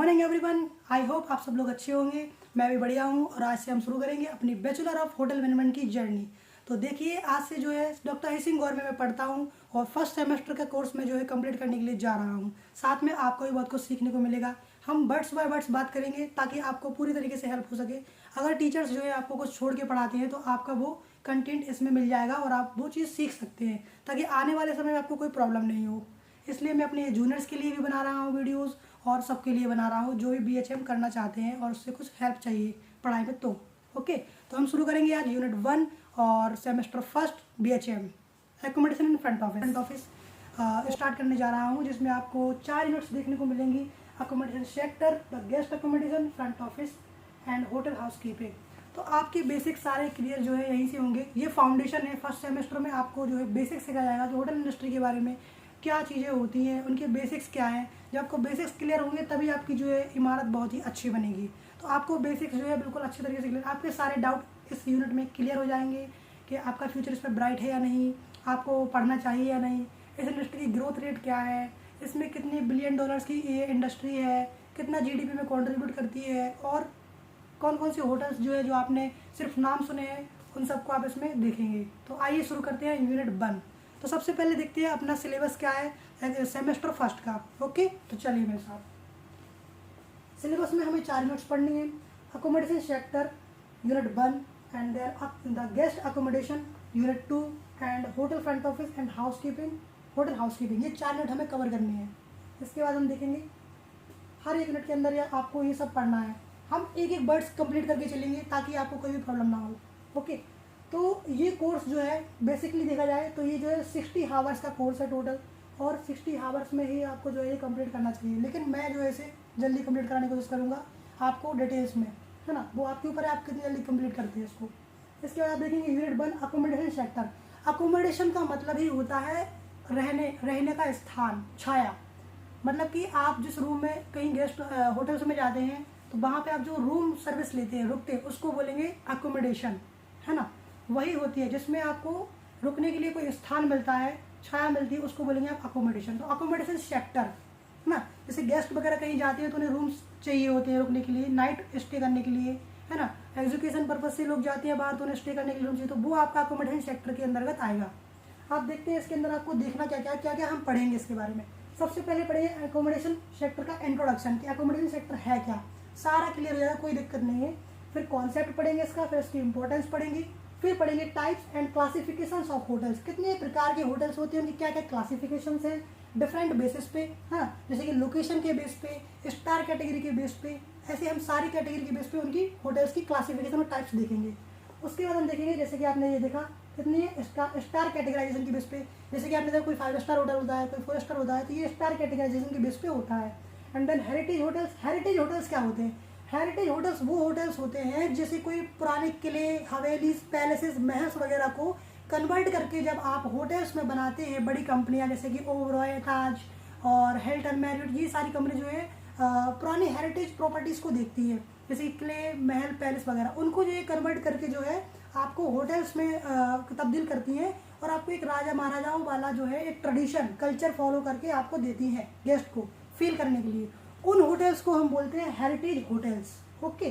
Morning everyone, I hope आप सब लोग अच्छे होंगे। मैं भी बढ़िया हूँ और आज से हम शुरू करेंगे अपनी बैचलर ऑफ होटल मैनेजमेंट की जर्नी। तो देखिए, आज से जो है डॉक्टर हरी गौर में मैं पढ़ता हूँ और फर्स्ट सेमेस्टर का कोर्स में जो है कंप्लीट करने के लिए जा रहा हूँ। साथ में आपको भी बहुत कुछ सीखने को मिलेगा। हम वर्ड्स बाय वर्ड्स बात करेंगे ताकि आपको पूरी तरीके से हेल्प हो सके। अगर टीचर्स जो है आपको कुछ छोड़ के पढ़ाते हैं तो आपका वो कंटेंट इसमें मिल जाएगा और आप वो चीज़ सीख सकते हैं ताकि आने वाले समय में आपको कोई प्रॉब्लम नहीं हो। इसलिए मैं अपने जूनियर्स के लिए भी बना रहा हूँ वीडियोज़ और सबके लिए बना रहा हूँ जो भी BHM करना चाहते हैं और उससे कुछ हेल्प चाहिए पढ़ाई में। तो ओके, तो हम शुरू करेंगे आज यूनिट 1 और semester first BHM accommodation in front office start करने जा रहा हूँ, जिसमें आपको 4 यूनिट्स देखने को मिलेंगी। Accommodation sector, the guest accommodation, front office and hotel housekeeping. तो आपके बेसिक सारे क्लियर जो है यहीं से होंगे। ये फाउंडेशन है। फर्स्ट सेमेस्टर में आपको जो है बेसिक्स सिखाया जाएगा कि होटल इंडस्ट्री के बारे में क्या चीज़ें होती हैं, उनके बेसिक्स क्या हैं। जब आपको बेसिक्स क्लियर होंगे तभी आपकी जो है इमारत बहुत ही अच्छी बनेगी। तो आपको बेसिक्स जो है बिल्कुल अच्छी तरीके से क्लियर, आपके सारे डाउट इस यूनिट में क्लियर हो जाएंगे कि आपका फ्यूचर इसमें ब्राइट है या नहीं, आपको पढ़ना चाहिए या नहीं, इस इंडस्ट्री की ग्रोथ रेट क्या है, इसमें कितने बिलियन डॉलर्स की ये इंडस्ट्री है, कितना GDP में कॉन्ट्रीब्यूट करती है, और कौन कौन से होटल्स जो है जो आपने सिर्फ नाम सुने हैं उन सबको आप इसमें देखेंगे। तो आइए शुरू करते हैं यूनिट 1। तो सबसे पहले देखते हैं अपना सिलेबस क्या है सेमेस्टर फर्स्ट का। ओके, तो चलिए मेरे साथ। सिलेबस में हमें 4 यूनिट्स पढ़नी है। Accommodation sector unit 1 and there the guest accommodation unit 2 and hotel front office and housekeeping, hotel housekeeping. ये 4 यूनिट हमें कवर करनी है। इसके बाद हम देखेंगे हर एक यूनिट के अंदर आपको ये सब पढ़ना है। हम एक एक वर्ड्स कंप्लीट करके चलेंगे ताकि आपको कोई भी प्रॉब्लम ना हो। ओके, तो ये कोर्स जो है बेसिकली देखा जाए तो ये जो है 60 हावर्स का कोर्स है टोटल, और 60 हावर्स में ही आपको जो है ये कंप्लीट करना चाहिए। लेकिन मैं जो है इसे जल्दी कंप्लीट कराने की कोशिश करूँगा आपको डिटेल्स में, है ना। वो आपके ऊपर है आप कितनी जल्दी कंप्लीट करते हैं इसको। इसके बाद आप देखेंगे यूनिट 1 अकोमोडेशन सेक्टर। अकोमोडेशन का मतलब ही होता है रहने का स्थान, छाया। मतलब कि आप जिस रूम में कहीं गेस्ट होटल्स में जाते हैं तो वहाँ पे आप जो रूम सर्विस लेते हैं, रुकते हैं, उसको बोलेंगे अकोमोडेशन, है ना। वही होती है जिसमें आपको रुकने के लिए कोई स्थान मिलता है, छाया मिलती है, उसको बोलेंगे आप अकोमोडेशन। तो अकोमोडेशन सेक्टर, है ना। जैसे गेस्ट वगैरह कहीं जाते हैं तो उन्हें रूम्स चाहिए होते हैं रुकने के लिए, नाइट स्टे करने के लिए, है ना। एजुकेशन पर्पज से लोग जाते हैं बाहर तो उन्हें स्टे करने के लिए रूम चाहिए, तो वो आपका अकोमोडेशन सेक्टर के अंतर्गत आएगा। आप देखते हैं इसके अंदर आपको देखना क्या क्या हम पढ़ेंगे इसके बारे में। सबसे पहले पढ़ेंगे अकोमोडेशन सेक्टर का इंट्रोडक्शन कि अकोमोडेशन सेक्टर है क्या। सारा क्लियर हो जाएगा, कोई दिक्कत नहीं है। फिर कॉन्सेप्ट पढ़ेंगे इसका, फिर इसकी इंपॉर्टेंस पढ़ेंगे, फिर पढ़ेंगे types and classifications of hotels. कितने प्रकार के होटल्स होते हैं, उनकी क्या क्या क्लासिफिकेशंस हैं डिफरेंट बेसिस पे, है ना। जैसे कि लोकेशन के बेस पे, स्टार कैटेगरी के बेस पे, ऐसे हम सारी कैटेगरी के बेस पे उनकी होटल्स की क्लासिफिकेशन और टाइप्स देखेंगे। उसके बाद हम देखेंगे जैसे कि आपने ये देखा कितनी स्टार कैटेगराइजेशन के बेस पे, जैसे कि आपने देखा कोई 5 स्टार होटल होता है, कोई 4 स्टार होता है, तो ये स्टार कैटेगराइजेशन के बेस पे होता है। And then heritage hotels. Heritage hotels क्या होते हैं? हेरिटेज होटल्स वो होटल्स होते हैं जैसे कोई पुराने किले, हवेलीज, पैलेसेस, महल्स वगैरह को कन्वर्ट करके जब आप होटल्स में बनाते हैं, बड़ी कंपनियां जैसे कि ओबरॉय, ताज और हिल्टन, मैरियट, ये सारी कंपनी जो है पुरानी हेरिटेज प्रॉपर्टीज़ को देखती है, जैसे किले, महल, पैलेस वगैरह, उनको जो है कन्वर्ट करके जो है आपको होटल्स में तब्दील करती हैं और आपको एक राजा महाराजाओं वाला जो है एक ट्रेडिशन, कल्चर फॉलो करके आपको देती हैं गेस्ट को फील करने के लिए। उन होटल्स को हम बोलते हैं हेरिटेज होटल्स। ओके,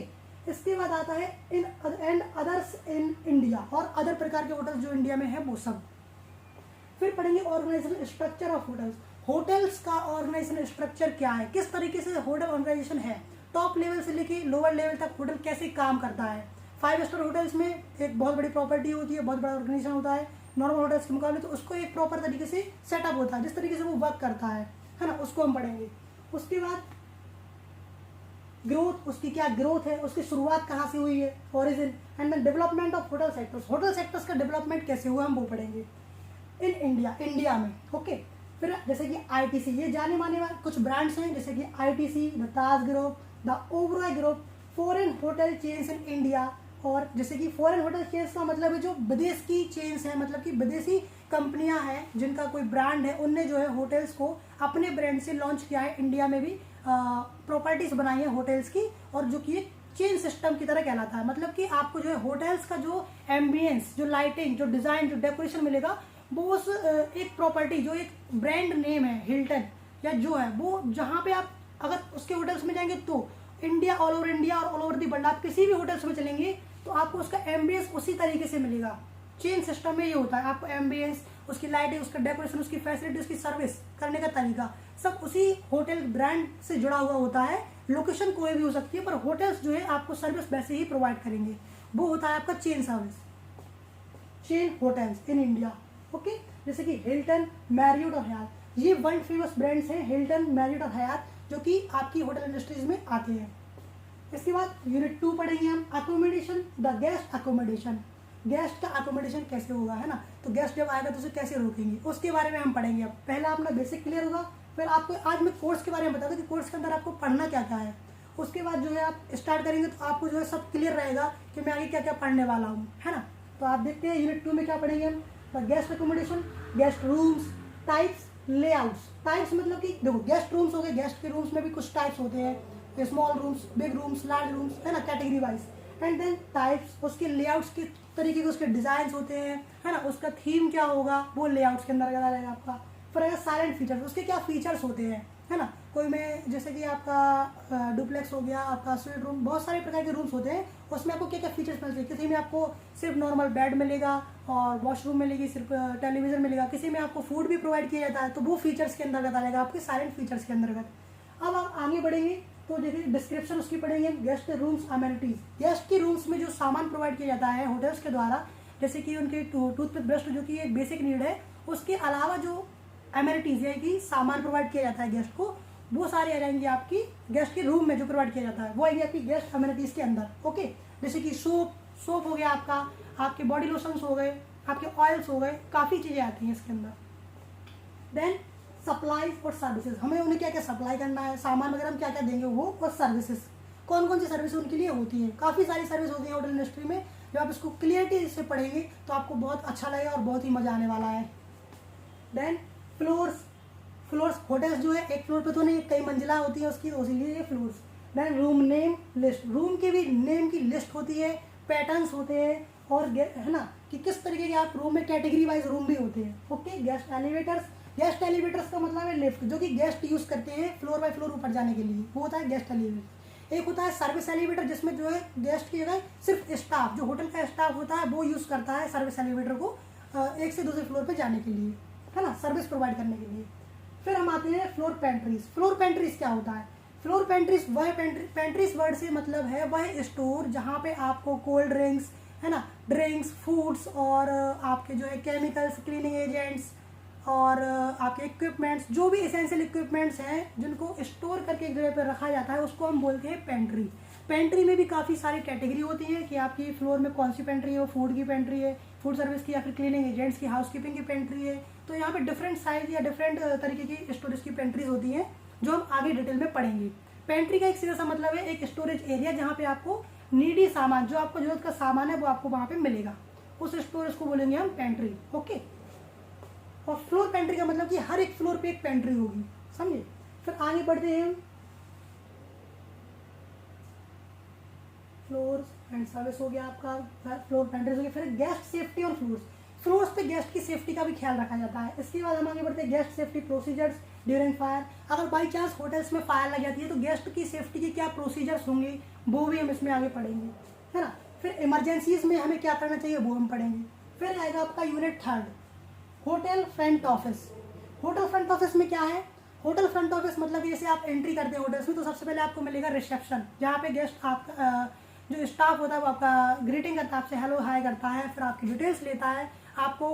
इसके बाद आता है in and others in India, और अदर प्रकार के होटल्स जो इंडिया में है वो सब। फिर पढ़ेंगे organisation structure of hotels. Hotels का ऑर्गेनाइजेशन स्ट्रक्चर क्या है, किस तरीके से होटल ऑर्गेनाइजेशन है, टॉप लेवल से लेके लोअर लेवल तक होटल कैसे काम करता है। 5 स्टार होटल्स में एक बहुत बड़ी प्रॉपर्टी होती है, बहुत बड़ा ऑर्गेनाइजेशन होता है नॉर्मल होटल्स के मुकाबले, तो उसको एक प्रॉपर तरीके से सेटअप होता है, जिस तरीके से वो वर्क करता है ना, उसको हम पढ़ेंगे। उसके बाद ग्रोथ, उसकी क्या ग्रोथ है, उसकी शुरुआत कहाँ से हुई है, origin, and then development of hotel sectors. Hotel sectors का डेवलपमेंट कैसे हुआ हम वो पढ़ेंगे इन इंडिया में। ओके, फिर जैसे कि ITC, ये जाने माने कुछ ब्रांड्स हैं जैसे कि ITC, the Taj group, the Oberoi group, foreign hotel chains in India. और जैसे कि फॉरेन होटल चेन्स का मतलब है जो विदेश की चेन्स हैं, मतलब कि विदेशी कंपनियां हैं जिनका कोई ब्रांड है, उनने जो है होटल्स को अपने ब्रांड से लॉन्च किया है, इंडिया में भी प्रॉपर्टीज बनाई है होटल्स की, और जो कि एक चेन सिस्टम की तरह कहलाता है। मतलब कि आपको जो है होटल्स का जो एम्बियंस, जो लाइटिंग, जो डिज़ाइन, जो डेकोरेशन मिलेगा वो उस एक प्रॉपर्टी जो एक ब्रांड नेम है हिल्टन या जो है वो जहाँ पे आप अगर उसके होटल्स में जाएंगे तो इंडिया, ऑल ओवर इंडिया और ऑल ओवर दी वर्ल्ड आप किसी भी होटल्स में चलेंगे तो आपको उसका एम्बियंस उसी तरीके से मिलेगा। चेन सिस्टम में ये होता है, आपको एम्बियंस, उसकी लाइटिंग, उसका डेकोरेशन, उसकी फैसिलिटी, उसकी सर्विस करने का तरीका सब उसी होटल ब्रांड से जुड़ा हुआ होता है। लोकेशन कोई भी हो सकती है, पर होटल्स जो है आपको सर्विस वैसे ही प्रोवाइड करेंगे। वो होता है आपका chain service, chain hotels in India. Okay, जैसे कि हिल्टन, मैरियट और हयात, ये वर्ल्ड फेमस ब्रांड्स हैं, हिल्टन, मैरियट और हयात, जो कि आपकी होटल इंडस्ट्रीज में आते हैं। इसके बाद यूनिट 2 पढ़ेंगे हम, accommodation, the guest accommodation. Guest का अकोमोडेशन कैसे होगा, है ना, तो गेस्ट जब आएगा तो उसे कैसे रोकेंगे, उसके बारे में हम पढ़ेंगे। अब पहला अपना बेसिक क्लियर होगा, फिर आपको आज मैं कोर्स के बारे में बता दूं कि कोर्स के अंदर आपको पढ़ना क्या क्या है। उसके बाद जो है आप स्टार्ट करेंगे तो आपको जो है सब क्लियर रहेगा कि मैं आगे क्या क्या पढ़ने वाला हूँ, है ना। तो आप देखते हैं यूनिट 2 में क्या पढ़ेंगे हम, the guest accommodation, guest rooms, types, layouts. Types मतलब कि देखो गेस्ट रूम्स हो गए, गेस्ट के रूम्स में भी कुछ टाइप्स होते हैं, small rooms, big rooms, large rooms, है ना, category wise. And then types, उसके लेआउट्स के तरीके के उसके डिजाइन होते हैं, है ना, उसका थीम क्या होगा वो लेआउट्स के अंदर आ जाएगा आपका। फिर अगर साइलेंट फीचर्स, उसके क्या फीचर्स होते हैं, है ना, कोई में जैसे कि आपका डुप्लेक्स हो गया, आपका स्वीट रूम, बहुत सारे प्रकार के रूम्स होते हैं, उसमें आपको क्या क्या फीचर्स मिलते हैं। किसी में आपको सिर्फ नॉर्मल बेड मिलेगा और वॉशरूम मिलेगी, सिर्फ टेलीविजन मिलेगा, किसी में आपको फूड भी प्रोवाइड किया जाता है, तो वो फीचर्स के अंतर्गत आ जाएगा, आपके साइलेंट फीचर्स के अंतर्गत। अब आप आगे बढ़ेंगे तो देखिए डिस्क्रिप्शन उसकी पढ़ेंगे, गेस्ट रूम्स अमेनिटीज। गेस्ट के रूम्स में जो सामान प्रोवाइड किया जाता है होटल्स के द्वारा, जैसे कि उनके टूथपिक ब्रश जो कि एक बेसिक नीड है, उसके अलावा जो अमेनिटीज है कि सामान प्रोवाइड किया जाता है गेस्ट को, वो सारे आ जाएंगे आपकी गेस्ट के रूम में जो प्रोवाइड किया जाता है, वो आएंगे आपकी गेस्ट अमेनिटीज के अंदर। ओके, जैसे कि सोप हो गया आपका, आपके बॉडी लोशंस हो गए, आपके ऑयल्स हो गए, काफ़ी चीज़ें आती हैं इसके अंदर। देन सप्लाईज और सर्विसेज, हमें उन्हें क्या क्या सप्लाई करना है, सामान वगैरह हम क्या क्या देंगे वो, और सर्विसेज कौन कौन सी सर्विस उनके लिए होती है। काफ़ी सारी सर्विस होती है होटल इंडस्ट्री में। जब आप इसको क्लियरिटी से पढ़ेंगे तो आपको बहुत अच्छा लगेगा और बहुत ही मज़ा आने वाला है। देन फ्लोर्स होटल्स जो है एक फ्लोर पे तो नहीं, कई मंजिला होती है उसकी, इसीलिए floors. Then room name list, room के भी नेम की लिस्ट होती है, पैटर्न्स होते हैं, और है ना कि किस तरीके के आप रूम में कैटेगरी वाइज रूम भी होते हैं। ओके, गेस्ट एलिवेटर्स का मतलब है लिफ्ट, जो कि गेस्ट यूज़ करते हैं फ्लोर बाय फ्लोर ऊपर जाने के लिए, वो होता है गेस्ट एलिवेटर। एक होता है सर्विस एलिवेटर, जिसमें जो है गेस्ट की जगह सिर्फ स्टाफ, जो होटल का स्टाफ होता है वो यूज़ करता है सर्विस एलिवेटर को एक से दूसरे फ्लोर पर जाने के लिए, है ना, सर्विस प्रोवाइड करने के लिए। फिर हम आते हैं फ्लोर पेंट्रीज। फ्लोर पेंट्रीज क्या होता है, फ्लोर पेंट्रीज वह पेंट्रीज वर्ड से मतलब है वह स्टोर जहाँ पे आपको कोल्ड ड्रिंक्स, है ना, ड्रिंक्स, फूड्स और आपके जो है केमिकल्स, क्लीनिंग एजेंट्स और आपके इक्विपमेंट्स, जो भी एसेंशियल इक्विपमेंट्स हैं जिनको स्टोर करके एक जगह पर रखा जाता है, उसको हम बोलते हैं पेंट्री। पेंट्री में भी काफ़ी सारी कैटेगरी होती है कि आपकी फ्लोर में कौन सी पेंट्री है, वो फूड की पेंट्री है, फूड सर्विस की, या फिर क्लीनिंग एजेंट्स की, हाउसकीपिंग की पेंट्री है। तो यहाँ पे डिफरेंट साइज या डिफरेंट तरीके की स्टोरेज की पेंट्रीज होती हैं, जो हम आगे डिटेल में पढ़ेंगे। पेंट्री का एक सीधा सा मतलब है एक स्टोरेज एरिया जहाँ पे आपको नीडी सामान, जो आपको जरूरत का सामान है वो आपको वहाँ पे मिलेगा, उस स्टोरेज को बोलेंगे हम पेंट्री। ओके, और फ्लोर पेंट्री का मतलब कि हर एक फ्लोर पे एक पेंट्री होगी, समझे। फिर आगे बढ़ते हैं, फ्लोर्स एंड सर्विस हो गया आपका, फ्लोर पेंट्रीज हो गया। फिर गेस्ट सेफ्टी और फ्लोर्स पे गेस्ट की सेफ्टी का भी ख्याल रखा जाता है। इसके बाद हम आगे बढ़ते हैं guest safety procedures during fire. अगर बाई चांस होटल्स में फायर लग जाती है तो गेस्ट की सेफ्टी के क्या प्रोसीजर्स होंगे वो भी हम इसमें आगे पढ़ेंगे, है ना। फिर इमरजेंसीज में हमें क्या करना चाहिए वो हम पढ़ेंगे। फिर आएगा आपका unit 3, hotel front office. Hotel front office में क्या है, होटल फ्रंट ऑफिस मतलब कि जैसे आप एंट्री करते हैं होटल्स में तो सबसे पहले आपको मिलेगा रिसेप्शन, जहाँ पे गेस्ट आपका जो स्टाफ होता है वो आपका ग्रीटिंग करता है, आपसे हेलो हाय करता है, फिर आपकी डिटेल्स लेता है, आपको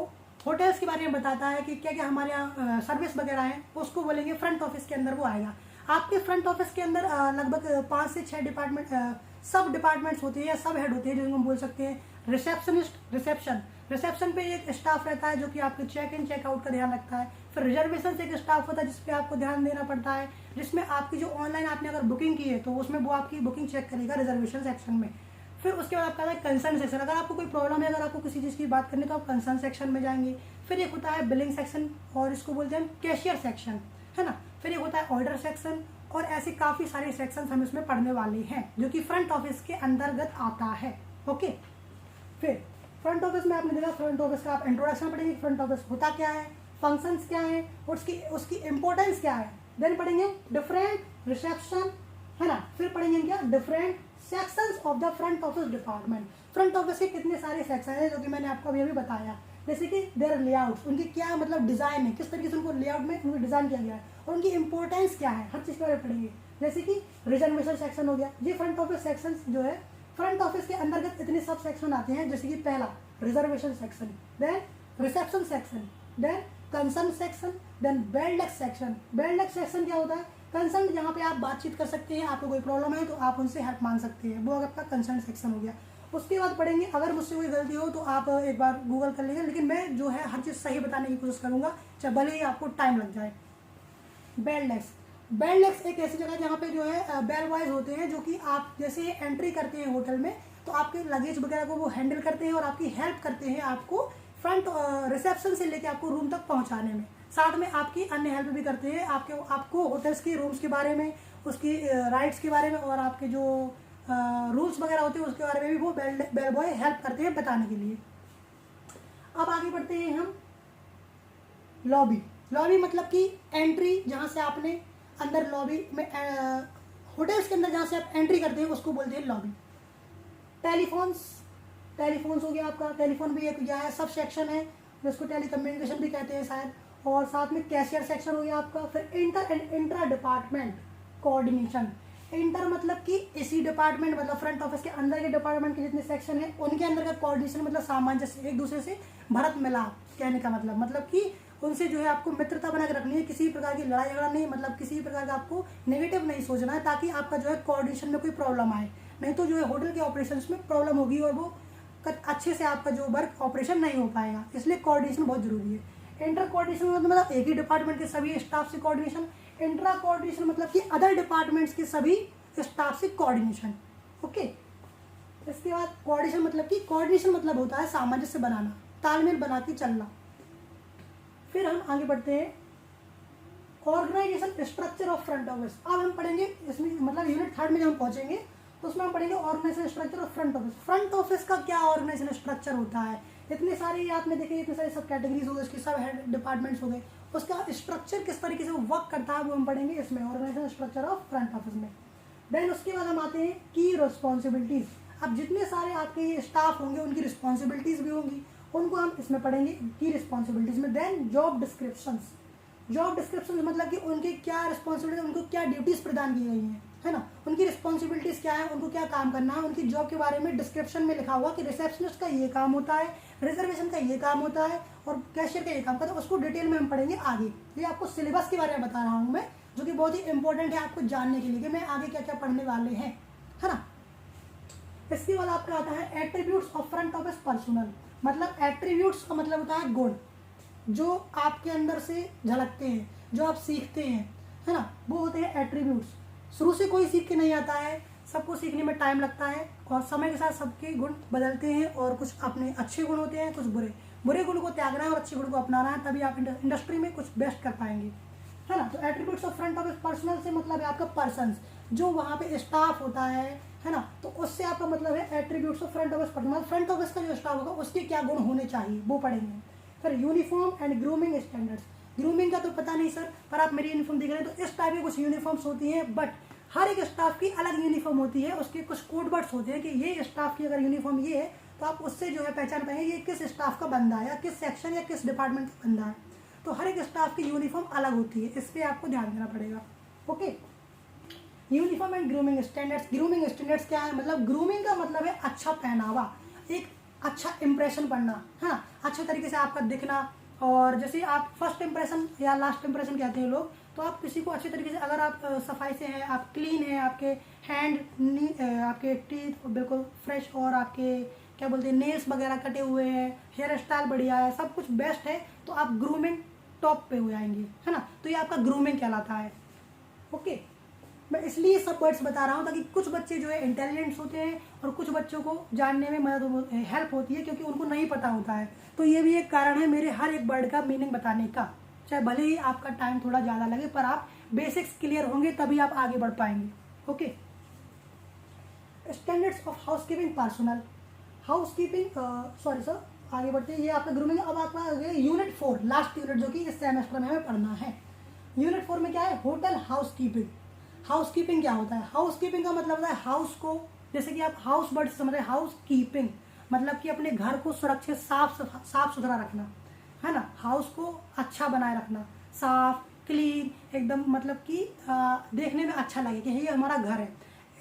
होटल्स के बारे में बताता है कि क्या क्या हमारे यहाँ सर्विस वगैरह है, उसको बोलेंगे फ्रंट ऑफिस के अंदर वो आएगा। आपके फ्रंट ऑफिस के अंदर लगभग 5 से 6 डिपार्टमेंट सब डिपार्टमेंट्स होते हैं या सब हेड होते हैं, जिनको हम बोल सकते हैं रिसेप्शनिस्ट। रिसेप्शन पे एक स्टाफ रहता है जो कि आपके चेक इन चेकआउट का ध्यान रखता है। फिर रिजर्वेशन से एक स्टाफ होता है जिसपे आपको ध्यान देना पड़ता है, जिसमें आपकी जो ऑनलाइन आपने अगर बुकिंग की है तो उसमें वो आपकी बुकिंग चेक करेगा रिजर्वेशन सेक्शन में। फिर उसके बाद आपका आता है कंसर्न सेक्शन, अगर आपको कोई प्रॉब्लम है, अगर आपको किसी चीज़ की बात करनी है तो आप कंसर्न सेक्शन में जाएंगे। फिर एक होता है बिलिंग सेक्शन और इसको बोलते हैं कैशियर सेक्शन, है ना। फिर एक होता है ऑर्डर सेक्शन, और ऐसे काफ़ी सारे सेक्शन हम इसमें पढ़ने वाले हैं जो कि फ्रंट ऑफिस के अंतर्गत आता है। ओके, फिर फ्रंट ऑफिस में आपने देखा, फ्रंट ऑफिस का आप इंट्रोडक्शन पढ़ेंगे, फ्रंट ऑफिस होता क्या है, फंक्शंस क्या है और उसकी इंपॉर्टेंस क्या है। देन पढ़ेंगे डिफरेंट रिसेप्शन, है ना। फिर पढ़ेंगे क्या, different sections of the front office department. Front office के कितने सारे सेक्शन हैं जो कि मैंने आपको अभी बताया, जैसे कि देयर लेआउट्स, उनकी क्या मतलब डिज़ाइन है, किस तरीके से उनको लेआउट में उनको डिज़ाइन किया गया है और उनकी इंपॉर्टेंस क्या है, हर चीज़ के बारे में पढ़ेंगे। जैसे कि रिजर्वेशन सेक्शन हो गया, ये फ्रंट ऑफिस सेक्शन जो है, फ्रंट ऑफिस के अंतर्गत इतने सब सेक्शन आते हैं, जैसे कि पहला reservation section, then reception section, then concierge section, then bell desk section. Bell desk section क्या होता है, कंसर्न, जहाँ पे आप बातचीत कर सकते हैं, आपको कोई प्रॉब्लम है तो आप उनसे हेल्प मांग सकते हैं, वो आपका कंसर्न सेक्शन हो गया। उसके बाद पढ़ेंगे, अगर मुझसे कोई गलती हो तो आप एक बार गूगल कर लीजिए, लेकिन मैं जो है हर चीज़ सही बताने की कोशिश करूँगा, चाहे भले ही आपको टाइम लग जाए। बेल डेस्क, बेल डेस्क एक ऐसी जगह जहाँ पे जो है बेल बॉयज होते हैं, जो कि आप जैसे एंट्री करते हैं होटल में तो आपके लगेज वगैरह को वो हैंडल करते हैं और आपकी हेल्प करते हैं, आपको फ्रंट रिसेप्शन से लेके आपको रूम तक पहुँचाने में। साथ में आपकी अन्य हेल्प भी करते हैं, आपको होटल्स की रूम्स के बारे में, उसकी राइट्स के बारे में और आपके जो रूल्स वगैरह होते हैं उसके बारे में भी वो बेल बॉय हेल्प करते हैं बताने के लिए। अब आगे बढ़ते हैं हम, लॉबी। लॉबी मतलब कि एंट्री, जहाँ से आपने अंदर लॉबी में होटल्स के अंदर जहाँ से आप एंट्री करते हैं उसको बोलते हैं लॉबी। टेलीफोन्स, टेलीफोन्स हो गया आपका, टेलीफोन भी एक यह है सब सेक्शन है, जिसको टेलीकम्युनिकेशन भी कहते हैं शायद। और साथ में कैशियर सेक्शन हो गया आपका। फिर inter and intra department coordination. Inter मतलब कि इसी डिपार्टमेंट, मतलब फ्रंट ऑफिस के अंदर के डिपार्टमेंट के जितने सेक्शन है उनके अंदर का कोऑर्डिनेशन, मतलब सामंजस्य, एक दूसरे से भरत मिलाप कहने का मतलब कि उनसे जो है आपको मित्रता बना के रखनी है, किसी प्रकार की लड़ाई झगड़ा नहीं, मतलब किसी प्रकार का आपको नेगेटिव नहीं सोचना है, ताकि आपका जो है कोऑर्डिनेशन में कोई प्रॉब्लम आए, नहीं तो जो है होटल के ऑपरेशंस में प्रॉब्लम होगी और वो अच्छे से आपका जो वर्क ऑपरेशन नहीं हो पाएगा, इसलिए कोऑर्डिनेशन बहुत जरूरी है। इंटर कोऑर्डिनेशन मतलब एक ही डिपार्टमेंट के सभी स्टाफ से कोऑर्डिनेशन। इंट्रा कोऑर्डिनेशन मतलब कि अदर डिपार्टमेंट्स के सभी स्टाफ से कोऑर्डिनेशन। ओके, इसके बाद कोऑर्डिनेशन मतलब कि कोऑर्डिनेशन मतलब होता है सामंजस्य बनाना, तालमेल बना के चलना। फिर हम आगे बढ़ते हैं, organisation structure of front office. अब हम पढ़ेंगे इसमें, मतलब यूनिट 3 में जब हम पहुंचेंगे तो उसमें हम पढ़ेंगे organisation structure of front office. Front office का क्या ऑर्गेनाइजेशन स्ट्रक्चर होता है, इतने सारे आपने देखे, इतने सारे सब कैटेगरीज हो गए, उसके सब हेड डिपार्टमेंट्स हो गए, उसका स्ट्रक्चर किस तरीके से वो वर्क करता है वो हम पढ़ेंगे इसमें, organisation structure of front office में। देन उसके बाद हम आते हैं की रिस्पॉन्सिबिलिटीज। अब जितने सारे आपके ये स्टाफ होंगे उनकी रिस्पॉन्सिबिलिटीज भी होंगी, उनको हम इसमें पढ़ेंगे की रिस्पॉन्सिबिलिटीज में। Then job descriptions. Job description मतलब कि उनकी क्या रिस्पॉन्सिबिलिटी, उनको क्या ड्यूटीज प्रदान की गई हैं, है ना, उनकी रिस्पॉन्सिबिलिटीज क्या है, उनको क्या काम करना है, उनकी जॉब के बारे में डिस्क्रिप्शन में लिखा हुआ कि रिसेप्शनिस्ट का ये काम होता है, रिजर्वेशन का ये काम होता है और कैशियर का ये काम होता है। उसको डिटेल में हम पढ़ेंगे आगे। ये आपको सिलेबस के बारे में बता रहा हूँ मैं, जो कि बहुत ही इंपॉर्टेंट है आपको जानने के लिए कि मैं आगे क्या क्या पढ़ने वाले हैं, है ना। इसके बाद आपका आता है attributes of front office personal. मतलब एट्रीब्यूट्स का मतलब होता है गुण, जो आपके अंदर से झलकते हैं, जो आप सीखते हैं, है ना, वो होते हैं एट्रीब्यूट्स। शुरू से कोई सीख के नहीं आता है, सबको सीखने में टाइम लगता है और समय के साथ सबके गुण बदलते हैं और कुछ अपने अच्छे गुण होते हैं, कुछ बुरे। बुरे गुण को त्यागना है और अच्छे गुण को अपनाना है, तभी आप इंडस्ट्री में कुछ बेस्ट कर पाएंगे, है ना। तो attributes of front office personal से मतलब है आपका पर्सन्स, जो वहाँ पे स्टाफ होता है ना, तो उससे आपका मतलब है attributes of front office personal. Front office का जो स्टाफ होगा उसके क्या गुण होने चाहिए वो पढ़ेंगे। फिर uniform and grooming standards. Grooming का तो पता नहीं सर, पर आप मेरी यूनिफॉर्म देख रहे हैं तो इस टाइप की कुछ यूनिफॉर्म्स होती हैं, बट हर एक स्टाफ की अलग यूनिफॉर्म होती है, उसके कुछ कोड वर्ड्स होते हैं कि ये स्टाफ की अगर यूनिफॉर्म ये है तो आप उससे जो है पहचान पाएंगे ये किस स्टाफ का बंदा है या किस सेक्शन या किस डिपार्टमेंट का बंदा है। तो हर एक स्टाफ की यूनिफॉर्म अलग होती है, इस पर आपको ध्यान देना पड़ेगा। Okay, uniform and grooming standards. Grooming standards क्या है, मतलब ग्रूमिंग का मतलब है अच्छा पहनावा, एक अच्छा इंप्रेशन पड़ना, है ना, अच्छे तरीके से आपका दिखना। और जैसे आप फर्स्ट इंप्रेशन या लास्ट इंप्रेशन कहते हैं लोग, तो आप किसी को अच्छे तरीके से, अगर आप सफाई से हैं, आप क्लीन हैं, आपके हैंड आपके टीथ बिल्कुल फ्रेश और आपके क्या बोलते हैं नेल्स वगैरह कटे हुए हैं, हेयर स्टाइल बढ़िया है, सब कुछ बेस्ट है, तो आप ग्रूमिंग टॉप पे हो जाएंगे, है ना। तो ये आपका ग्रूमिंग कहलाता है। ओके, मैं इसलिए सब वर्ड्स बता रहा हूँ ताकि कुछ बच्चे जो है इंटेलिजेंट्स होते हैं और कुछ बच्चों को जानने में मदद हेल्प होती है, क्योंकि उनको नहीं पता होता है। तो ये भी एक कारण है मेरे हर एक वर्ड का मीनिंग बताने का, चाहे भले ही आपका टाइम थोड़ा ज़्यादा लगे, पर आप बेसिक्स क्लियर होंगे तभी आप आगे बढ़ पाएंगे। Okay, standards of housekeeping personal. Housekeeping sorry sir, आगे बढ़ते हैं, ये आपका ग्रूमिंग। अब आपका यूनिट 4 लास्ट यूनिट, जो कि इस सेमेस्टर में हमें पढ़ना है। यूनिट 4 में क्या है, होटल हाउसकीपिंग। हाउसकीपिंग क्या होता है? हाउसकीपिंग का मतलब होता है हाउस को, जैसे कि आप हाउस वर्ड से समझ रहे हैं, हाउस कीपिंग मतलब कि अपने घर को सुरक्षित साफ सुथरा रखना, है ना, हाउस को अच्छा बनाए रखना, साफ क्लीन एकदम, मतलब कि देखने में अच्छा लगे कि ये हमारा घर है,